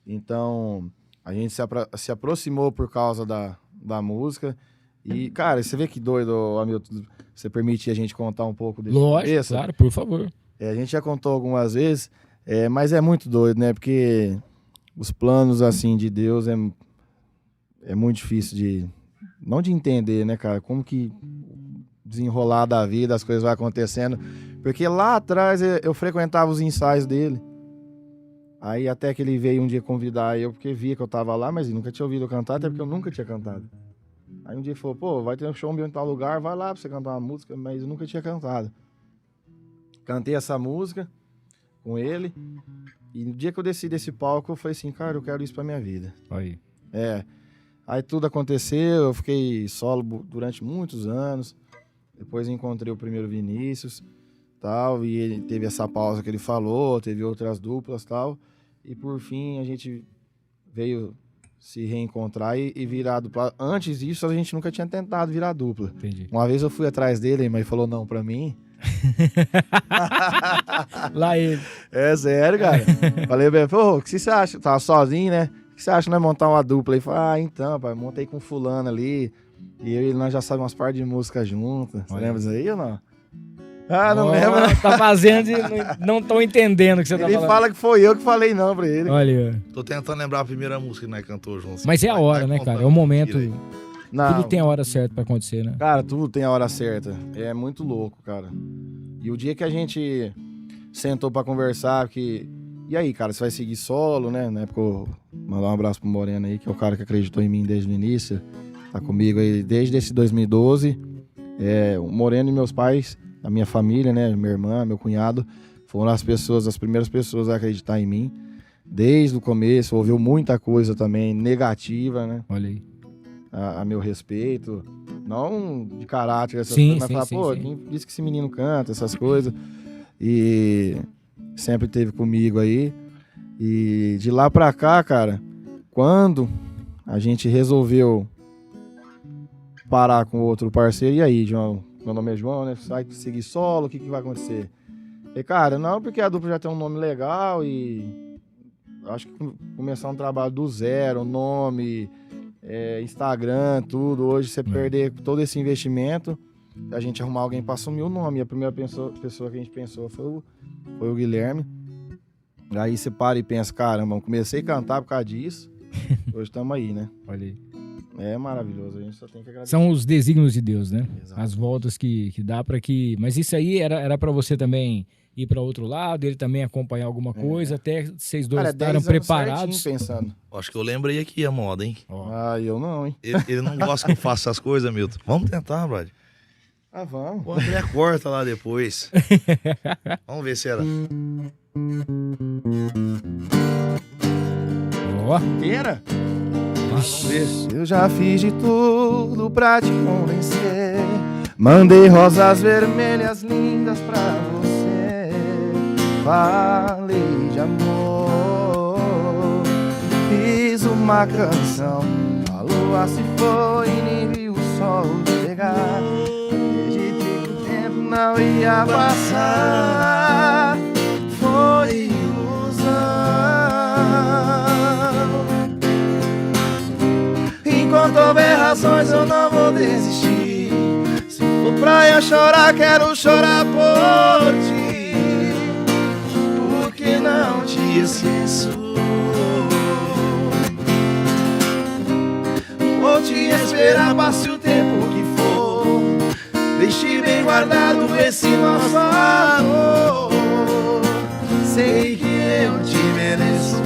Então, a gente se aproximou por causa da música. E, cara, você vê que doido, Hamilton, você permite a gente contar um pouco desse Lógico, claro, por favor. A gente já contou algumas vezes, mas é muito doido, né? Porque os planos, assim, de Deus é muito difícil não de entender, né, cara? Como que desenrolar da vida, as coisas vão acontecendo. Porque lá atrás eu frequentava os ensaios dele. Aí até que ele veio um dia convidar eu, porque via que eu tava lá, mas ele nunca tinha ouvido eu cantar, até porque eu nunca tinha cantado. Aí um dia ele falou, pô, vai ter um show em tal lugar, vai lá pra você cantar uma música, mas eu nunca tinha cantado. Cantei essa música com ele, e no dia que eu desci desse palco, eu falei assim, cara, eu quero isso pra minha vida. Aí. Aí tudo aconteceu, eu fiquei solo durante muitos anos, depois encontrei o primeiro Vinícius, tal, e ele teve essa pausa que ele falou, teve outras duplas, tal, e por fim a gente veio se reencontrar e virar dupla. Antes disso, a gente nunca tinha tentado virar dupla. Entendi. Uma vez eu fui atrás dele, mas ele falou não pra mim. Lá ele. É sério, cara. Falei, pô, o que você acha? Tava sozinho, né? O que você acha de nós montar uma dupla? Ele falou, então, pai, montei com fulano ali. E eu e nós já sabemos umas partes de música juntas. Você lembra disso aí ou não? Ah, não lembra? Tá fazendo e não estão entendendo o que você tá Ele falando. fala que foi eu que falei não pra ele. Olha. Tô tentando lembrar a primeira música que nós cantou juntos. Mas é a hora, né, cara? É o momento. Não, Tudo tem a hora certa pra acontecer, né? cara, tudo tem a hora certa. É muito louco, cara. E o dia que a gente sentou pra conversar, que... E aí, cara, você vai seguir solo, né? Na época, eu mandar um abraço pro Moreno aí, que é o cara que acreditou em mim desde o início. Tá comigo aí desde esse 2012. O Moreno e meus pais, a minha família, né? Minha irmã, meu cunhado, foram as primeiras pessoas a acreditar em mim. Desde o começo, ouviu muita coisa também negativa, né? Olha aí. A meu respeito. Não de caráter, essas Sim, coisas, mas sim, falar, sim. quem disse que esse menino canta, essas coisas. E sempre esteve comigo aí. E de lá pra cá, cara, quando a gente resolveu parar com outro parceiro, e aí, João? Meu nome é João, né? Sai seguir solo, o que vai acontecer? E, cara, não, porque a dupla já tem um nome legal e acho que começar um trabalho do zero, nome, Instagram, tudo. Hoje você perder todo esse investimento, a gente arrumar alguém para assumir o nome. E a primeira pessoa que a gente pensou foi o Guilherme. Aí você para e pensa, caramba, comecei a cantar por causa disso. Hoje estamos aí, né? Olha aí. É maravilhoso, a gente só tem que agradecer. São os desígnios de Deus, né? Exato. As voltas que dá pra que... Mas isso aí era pra você também ir pra outro lado, ele também acompanhar alguma coisa, até vocês dois Cara, estarem 10 anos preparados. certinho pensando. Acho que eu lembrei aqui a moda, hein? Ah, eu não, hein? Ele não gosta que eu faça essas coisas, Milton. Vamos tentar, brother. Ah, vamos. O André corta lá depois. Vamos ver se era. Ó, Inteira? Vamos ver. Eu já fiz de tudo pra te convencer. Mandei rosas vermelhas lindas pra você. Falei de amor. Fiz uma canção. A lua se foi e nem viu o sol chegar. Acreditei que o tempo não ia passar. Foi ilusão. Enquanto houver razões eu não vou desistir. Se for pra eu chorar, quero chorar por ti. Porque não te esqueço. Vou te esperar, passe o tempo que for. Deixe bem guardado esse nosso amor. Sei que eu te mereço.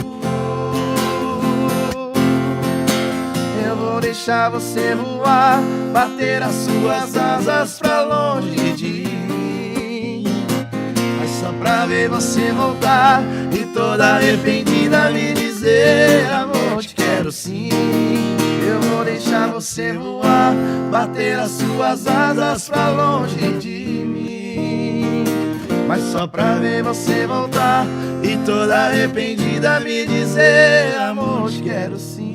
Eu vou deixar você voar, bater as suas asas pra longe de mim. Mas só pra ver você voltar e toda arrependida me dizer: amor, te quero sim. Eu vou deixar você voar, bater as suas asas pra longe de mim. Mas só pra ver você voltar e toda arrependida me dizer: amor, te quero sim.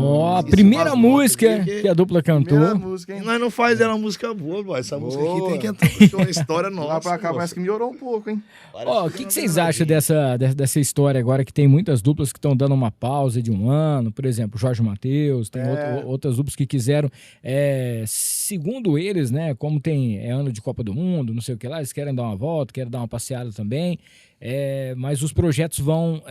ó, a primeira música que a dupla cantou. Primeira música, hein? Nós não faz ela música boa, boy. Essa música aqui Boa. tem que entrar no show, a história nossa. Lá pra cá moça. parece que melhorou um pouco, hein? Ó, o que vocês acham dessa história agora que tem muitas duplas que estão dando uma pausa de um ano? Por exemplo, Jorge Mateus, tem outras duplas que quiseram, segundo eles, né, como é ano de Copa do Mundo, não sei o que lá, eles querem dar uma volta, querem dar uma passeada também, mas os projetos vão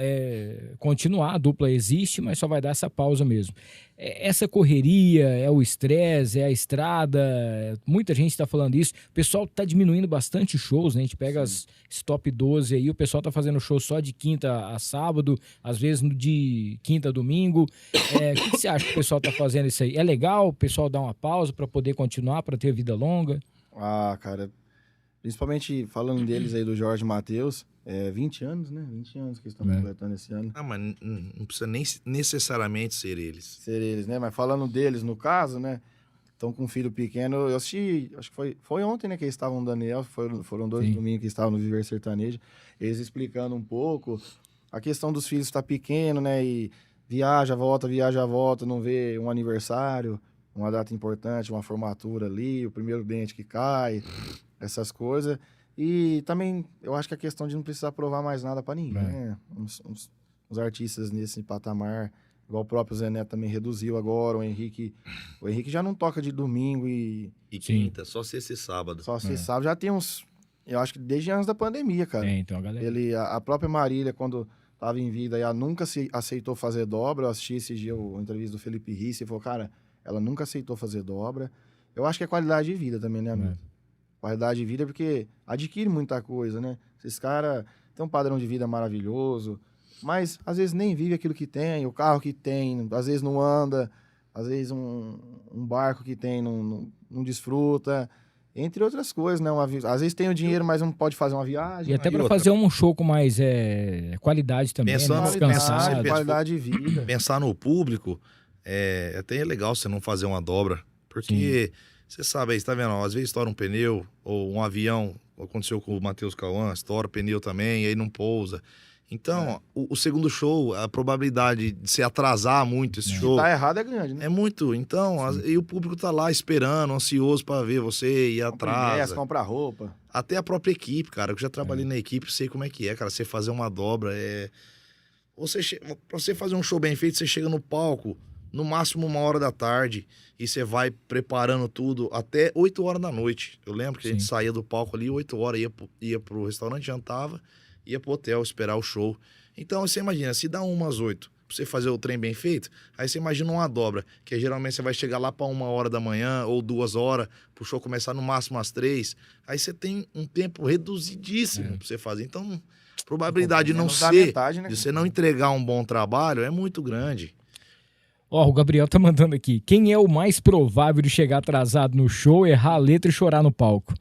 continuar, a dupla existe, mas só vai dar essa pausa mesmo. Essa correria, o estresse, a estrada, muita gente está falando isso. O pessoal está diminuindo bastante shows, né? A gente pega esse top 12 aí, o pessoal está fazendo show só de quinta a sábado, às vezes de quinta a domingo. O que você acha que o pessoal está fazendo isso aí? É legal o pessoal dar uma pausa para poder continuar, para ter vida longa? Ah, cara, principalmente falando deles aí do Jorge Mateus, 20 anos, né? 20 anos que eles estão completando esse ano. Ah, mas não precisa nem necessariamente ser eles. Ser eles, né? Mas falando deles, no caso, né? Estão com um filho pequeno. Eu assisti, acho que foi ontem, né? Que eles estavam no Daniel. Foram 2 domingos que estavam no Viver Sertanejo. Eles explicando um pouco a questão dos filhos estar pequeno, né? E viaja, volta, não vê um aniversário, uma data importante, uma formatura ali, o primeiro dente que cai, essas coisas. E também, eu acho que a questão de não precisar provar mais nada pra ninguém, né? Uns artistas nesse patamar, igual o próprio Zé Neto também reduziu agora, o Henrique já não toca de domingo e quinta, só sexta e sábado. Só sexta e sábado, já tem uns, eu acho que desde antes da pandemia, cara. Então, galera. A própria Marília, quando tava em vida, ela nunca aceitou fazer dobra. Eu assisti esse dia a entrevista do Felipe Risse e falou, cara, ela nunca aceitou fazer dobra. Eu acho que é qualidade de vida também, né, amigo? Qualidade de vida porque adquire muita coisa, né? Esses caras têm um padrão de vida maravilhoso, mas às vezes nem vive aquilo que tem, o carro que tem, às vezes não anda, às vezes um barco que tem não desfruta, entre outras coisas, né? Às vezes tem o dinheiro, mas não pode fazer uma viagem. E até para fazer um show com mais qualidade também, pensando, qualidade de vida. Pensar no público, até é legal você não fazer uma dobra, porque você sabe aí, você tá vendo, às vezes estoura um pneu, ou um avião, aconteceu com o Matheus Cauã, estoura o pneu também, aí não pousa. Então, o segundo show, a probabilidade de se atrasar muito esse show... Se tá errado é grande, né? É muito. Então, e o público tá lá esperando, ansioso pra ver você e atrasa. Compra roupa. Até a própria equipe, cara. Eu já trabalhei na equipe, sei como é que é, cara. Você fazer uma dobra Pra você fazer um show bem feito, você chega no palco, no máximo 1h da tarde, e você vai preparando tudo até 8h da noite. Eu lembro que a gente saía do palco ali, 8h, ia pro restaurante, jantava, ia pro hotel esperar o show. Então, você imagina, se dá umas 8 pra você fazer o trem bem feito, aí você imagina uma dobra, que geralmente você vai chegar lá pra 1h da manhã ou 2h, pro show começar no máximo às 3. Aí você tem um tempo reduzidíssimo pra você fazer. Então, a probabilidade de não ser, de você não entregar um bom trabalho é muito grande. Ó, o Gabriel tá mandando aqui. Quem é o mais provável de chegar atrasado no show, errar a letra e chorar no palco?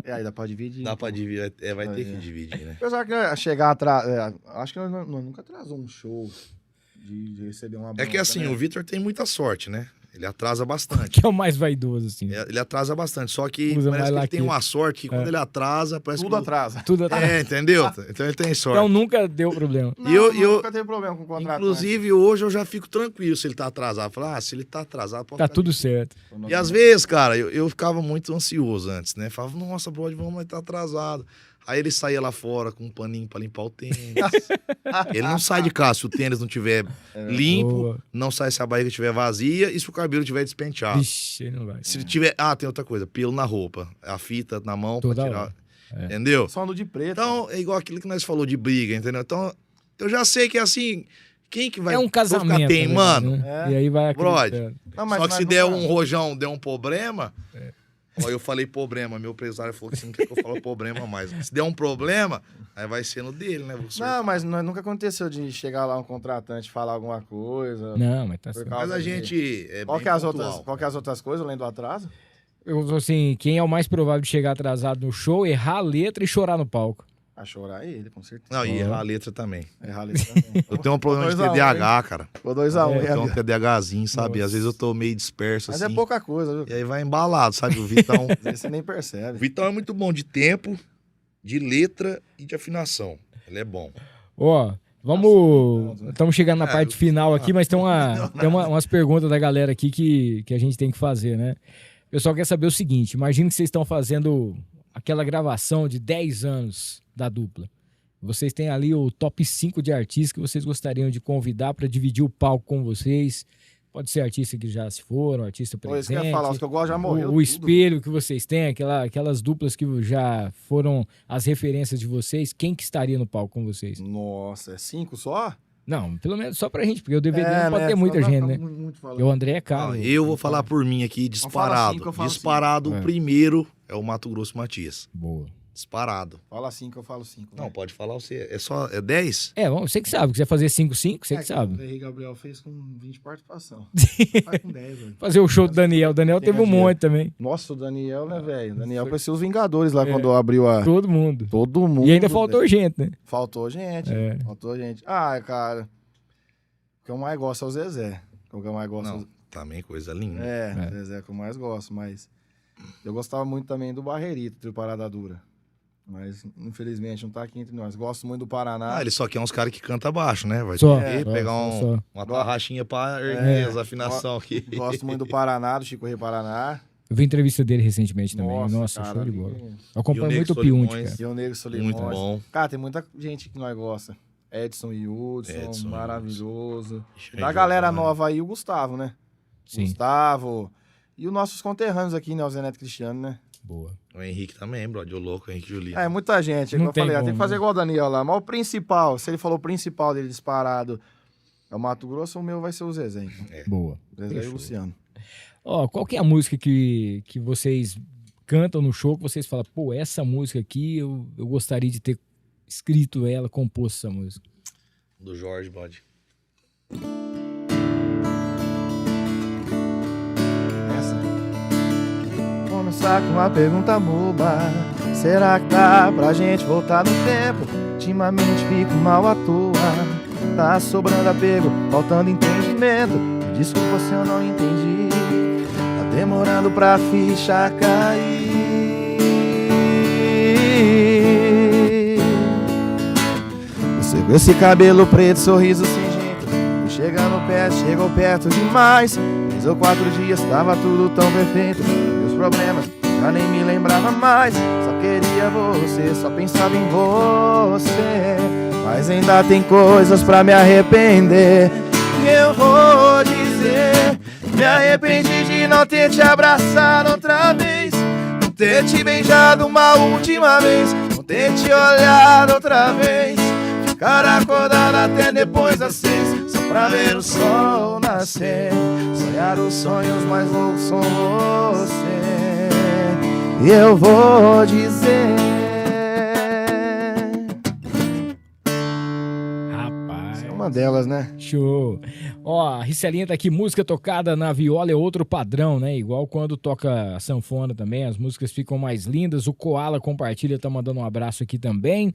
Aí dá pra dividir. Dá pra dividir, vai ter que dividir, né? Apesar que chegar atrás... acho que nós nunca atrasou um show de receber uma bronca, É que assim, né? o Vitor tem muita sorte, né? Ele atrasa bastante. Que é o mais vaidoso, assim. Ele atrasa bastante, só que Usa parece mais que ele laque. tem uma sorte que quando ele atrasa, parece Tudo que... atrasa. Tudo atrasa. Entendeu? Então ele tem sorte. Então nunca deu problema. Não, nunca teve problema com o contrato. Inclusive, hoje eu já fico tranquilo se ele tá atrasado. Falar, se ele tá atrasado, pode Tá ficar tudo tranquilo. certo. E às vezes, cara, eu ficava muito ansioso antes, né? Falava, nossa, brother, vamos, mas tá atrasado. Aí ele saía lá fora com um paninho pra limpar o tênis. Ele não sai de casa se o tênis não tiver limpo, Boa. não sai se a barriga estiver vazia e se o cabelo tiver despenteado. Vixe, ele não vai. Se ele tiver... tem outra coisa, pelo na roupa, a fita na mão Toda pra tirar. hora. Entendeu? Só ando de preto. Então, é igual aquilo que nós falou de briga, entendeu? Então, eu já sei que assim, quem que vai... É um casamento. ficar teimando? Né? E aí vai Brother, Não, mas só que se não der vai. um rojão, der um problema... Ó, eu falei problema, meu empresário falou que você não quer que eu fale problema mais. Se der um problema, aí vai ser no dele, né? Não, mas nunca aconteceu de chegar lá um contratante e falar alguma coisa. Não, mas tá Por certo. causa Mas a de- gente é Qual bem que é pontual. qual que é as outras coisas além do atraso? Eu vou assim, quem é o mais provável de chegar atrasado no show, errar a letra e chorar no palco? A chorar é ele, com certeza. Não, e errar a letra também. Errar a letra também. Eu tenho um problema de 2 a 1, TDAH, cara. Ficou 2x1, Eu tenho um TDAHzinho, sabe? Às vezes eu tô meio disperso, Mas assim. é pouca coisa, viu? E aí vai embalado, sabe? O Vitão... Às vezes você nem O percebe. Vitão é muito bom de tempo, de letra e de afinação. Ele é bom. Ó, vamos... Estamos chegando na parte final aqui, mas tem umas perguntas da galera aqui que a gente tem que fazer, né? O pessoal quer saber o seguinte, imagina que vocês estão fazendo aquela gravação de 10 anos da dupla. Vocês têm ali o top 5 de artistas que vocês gostariam de convidar para dividir o palco com vocês. Pode ser artista que já se foram, artista Pô, isso que eu presente. ia falar, os que eu gosto já morreu. O tudo. espelho que vocês têm, aquelas duplas que já foram as referências de vocês. Quem que estaria no palco com vocês? Nossa, é 5 só? Não, pelo menos só pra gente, porque o DVD não pode ter muita gente, né? E o André é caro. Eu vou falar por mim aqui, disparado. cinco, eu falo Disparado, o primeiro é o Mato Grosso Matias. Boa. Disparado. Fala 5, eu falo 5. Não, pode falar você. É 10? Você que sabe. Quiser fazer 5-5, você que O sabe. Henrique Gabriel fez com 20 participação. Faz com 10, velho. Fazer o show do Daniel. O Daniel teve um monte também. Nossa, o Daniel, né, velho? O Daniel parecia os Vingadores lá quando abriu a... Todo mundo. Todo mundo. E ainda faltou gente, né? Faltou gente. É. Faltou gente. Cara, o que eu mais gosto é o Zezé. O que eu mais gosto Não, também coisa linda. Zezé é o que eu mais gosto, mas eu gostava muito também do Barrerito, do Parada Dura. Mas, infelizmente, não tá aqui entre nós. Gosto muito do Paraná. Ele só quer uns caras que cantam baixo, né? Vai Só. ter que pegar uma tarraxinha pra erguer as afinações aqui. Gosto muito do Paraná, do Chico Rei Paraná. Eu vi entrevista dele recentemente também. Nossa, cara, show de bola. ali- Eu acompanho E o muito o Nego Piunte, Solimões. cara. E o Negro Solimões. Muito bom. Cara, tem muita gente que nós gosta. Edson e Hudson, Edson e maravilhoso. Ixi, Da aí galera joga, né? nova aí, o Gustavo, né? Sim. Gustavo. E os nossos conterrâneos aqui, né? O Zé Neto Cristiano, né? Boa. O Henrique também, brother. O louco, o Henrique Juliano. É, muita gente. Não Como eu tem falei, como, tem que fazer né? igual o Daniel lá. Mas o principal, se ele falou o principal dele disparado é o Mato Grosso, o meu vai ser o Zezé. Então. Boa. O Zezé e Fechou. o Luciano. Ó, qual que é a música que vocês cantam no show que vocês falam, pô, essa música aqui eu gostaria de ter escrito ela, composto essa música? Do Jorge, bode. Essa. Começar com uma pergunta boba. Será que dá pra gente voltar no tempo? Ultimamente fico mal à toa. Tá sobrando apego, faltando entendimento. Desculpa se eu não entendi. Tá demorando pra ficha cair. Você com esse cabelo preto, sorriso singento. Chegou perto demais. 3 ou 4 dias, tava tudo tão perfeito. Meus problemas, já nem me lembrava mais. Só queria você, só pensava em você. Mas ainda tem coisas pra me arrepender. E eu vou dizer, me arrependi de não ter te abraçado outra vez. Não ter te beijado uma última vez. Não ter te olhado outra vez. Ficar acordado até depois das 6, só pra ver o sol nascer. Sonhar os sonhos mais loucos com você. E eu vou dizer, Rapaz. é uma delas, né? Show. Ó, a Ricelinha tá aqui, música tocada na viola é outro padrão, né? Igual quando toca a sanfona também, as músicas ficam mais lindas. O Koala compartilha, tá mandando um abraço aqui também.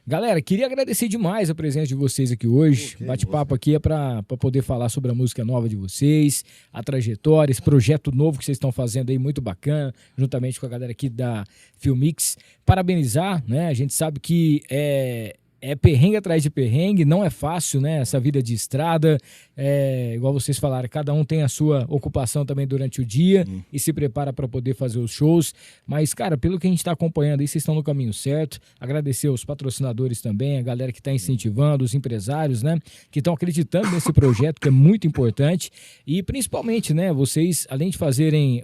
Galera, queria agradecer demais a presença de vocês aqui hoje. Bate-papo aqui é pra poder falar sobre a música nova de vocês, a trajetória, esse projeto novo que vocês estão fazendo aí, muito bacana, juntamente com a galera aqui da Filmix. Parabenizar, né? A gente sabe que é perrengue atrás de perrengue, não é fácil, né? Essa vida de estrada, igual vocês falaram, cada um tem a sua ocupação também durante o dia e se prepara para poder fazer os shows. Mas, cara, pelo que a gente está acompanhando aí, vocês estão no caminho certo. Agradecer aos patrocinadores também, a galera que está incentivando, os empresários, né? Que estão acreditando nesse projeto, que é muito importante. E, principalmente, né? Vocês, além de fazerem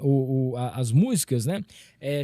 as músicas, né?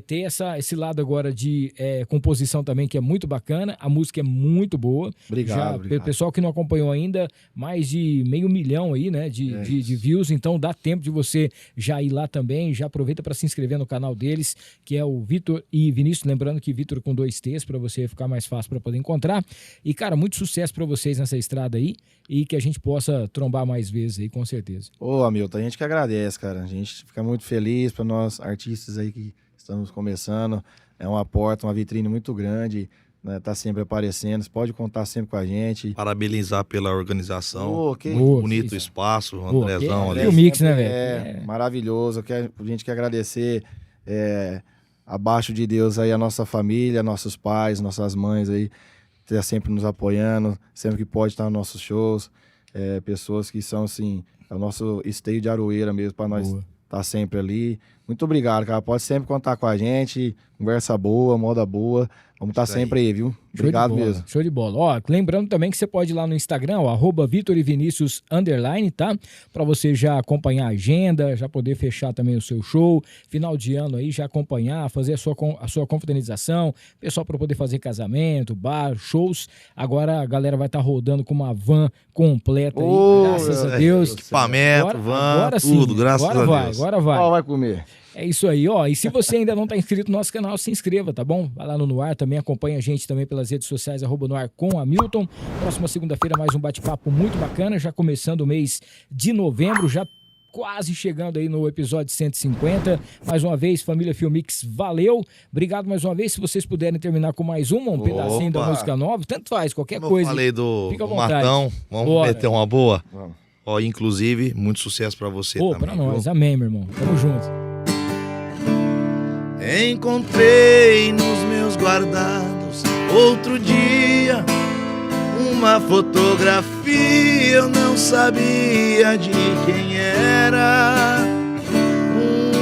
Ter esse lado agora de composição também, que é muito bacana. A música é muito boa. Obrigado, obrigado. Pessoal que não acompanhou ainda, mais de 500 mil aí, né, de views, então dá tempo de você já ir lá também, já aproveita para se inscrever no canal deles, que é o Vitor e Vinícius, lembrando que Vitor com 2 T's, para você ficar mais fácil para poder encontrar. E, cara, muito sucesso para vocês nessa estrada aí e que a gente possa trombar mais vezes aí, com certeza. Ô, Hamilton, a gente que agradece, cara. A gente fica muito feliz para nós, artistas aí que estamos começando. É uma porta, uma vitrine muito grande. Né, tá sempre aparecendo, você pode contar sempre com a gente. Parabenizar pela organização. Boa, Bonito isso. espaço, o Boa, Andrezão que ali. o mix, né, velho? Maravilhoso. A gente quer agradecer abaixo de Deus aí a nossa família, nossos pais, nossas mães aí, tá sempre nos apoiando, sempre que pode estar nos nossos shows. Pessoas que são assim, é o nosso esteio de aroeira mesmo, para nós estar sempre ali. Muito obrigado, cara. Pode sempre contar com a gente. Conversa boa, moda boa. Vamos estar sempre aí, viu? Obrigado mesmo. Show de bola. Ó, lembrando também que você pode ir lá no Instagram, ó, @VitorEVinicius_, tá? Pra você já acompanhar a agenda, já poder fechar também o seu show. Final de ano aí, já acompanhar, fazer a sua confraternização. Pessoal para poder fazer casamento, bar, shows. Agora a galera vai estar rodando com uma van completa aí, graças a Deus. Equipamento, van, tudo, graças a Deus. Agora vai. Qual vai comer? É isso aí, ó. E se você ainda não está inscrito no nosso canal, se inscreva, tá bom? Vai lá no Noar também, acompanha a gente também pelas redes sociais, @Noar com Hamilton. Próxima segunda-feira, mais um bate-papo muito bacana, já começando o mês de novembro, já quase chegando aí no episódio 150. Mais uma vez, família Filmix, valeu. Obrigado mais uma vez. Se vocês puderem terminar com mais um pedacinho da música nova, tanto faz, qualquer Como coisa. eu falei do fica à vontade. Matão, vamos Bora. meter uma boa? Vamos. Ó, inclusive, muito sucesso pra você Pô, também. pra nós, viu? amém, meu irmão. Tamo junto. encontrei nos meus guardados outro dia uma fotografia, eu não sabia de quem era.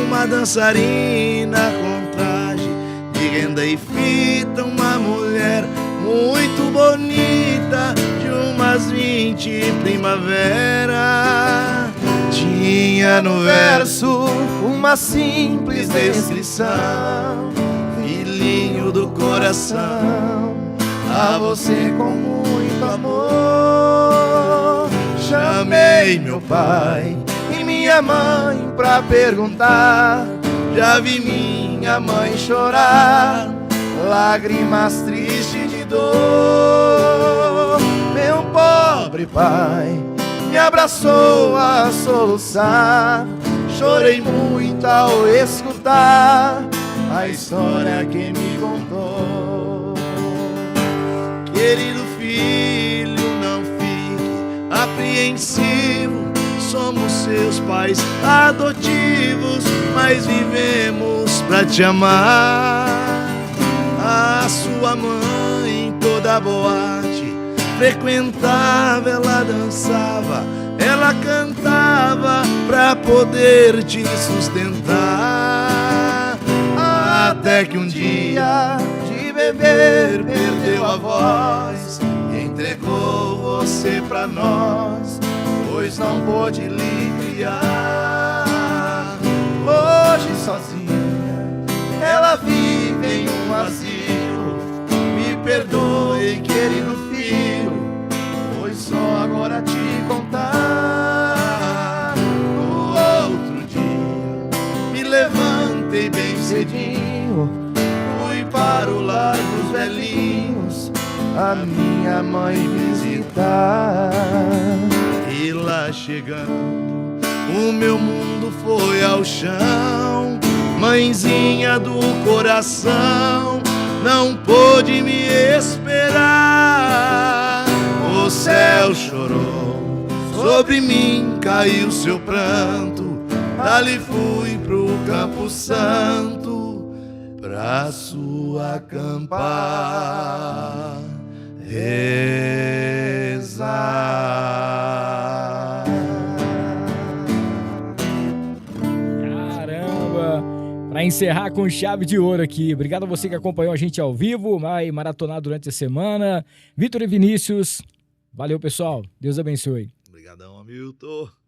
Uma dançarina com traje de renda e fita, uma mulher muito bonita, de umas 20 primavera. Tinha no verso uma simples descrição: filhinho do coração, a você com muito amor. Chamei meu pai e minha mãe pra perguntar, já vi minha mãe chorar, lágrimas tristes de dor. Meu pobre pai me abraçou a soluçar, chorei muito ao escutar a história que me contou. Querido filho, não fique apreensivo, somos seus pais adotivos, mas vivemos pra te amar. A sua mãe toda boate frequentava, ela dançava, ela cantava pra poder te sustentar. Até que um dia de beber perdeu a voz e entregou você pra nós, pois não pôde lhe criar. Hoje sozinha ela vive em um asilo. Me perdoe, querido filho, pois só agora te contar. No outro dia me levantei bem cedinho, fui para o lar dos velhinhos a minha mãe visitar. E lá chegando, o meu mundo foi ao chão. Mãezinha do coração, não pôde me esperar. O céu chorou, sobre mim caiu seu pranto. Dali fui pro Campo Santo, pra sua acampar rezar. Caramba! Para encerrar com chave de ouro aqui. Obrigado a você que acompanhou a gente ao vivo, vai maratonar durante a semana. Vitor e Vinícius, valeu pessoal, Deus abençoe. Obrigadão, Hamilton.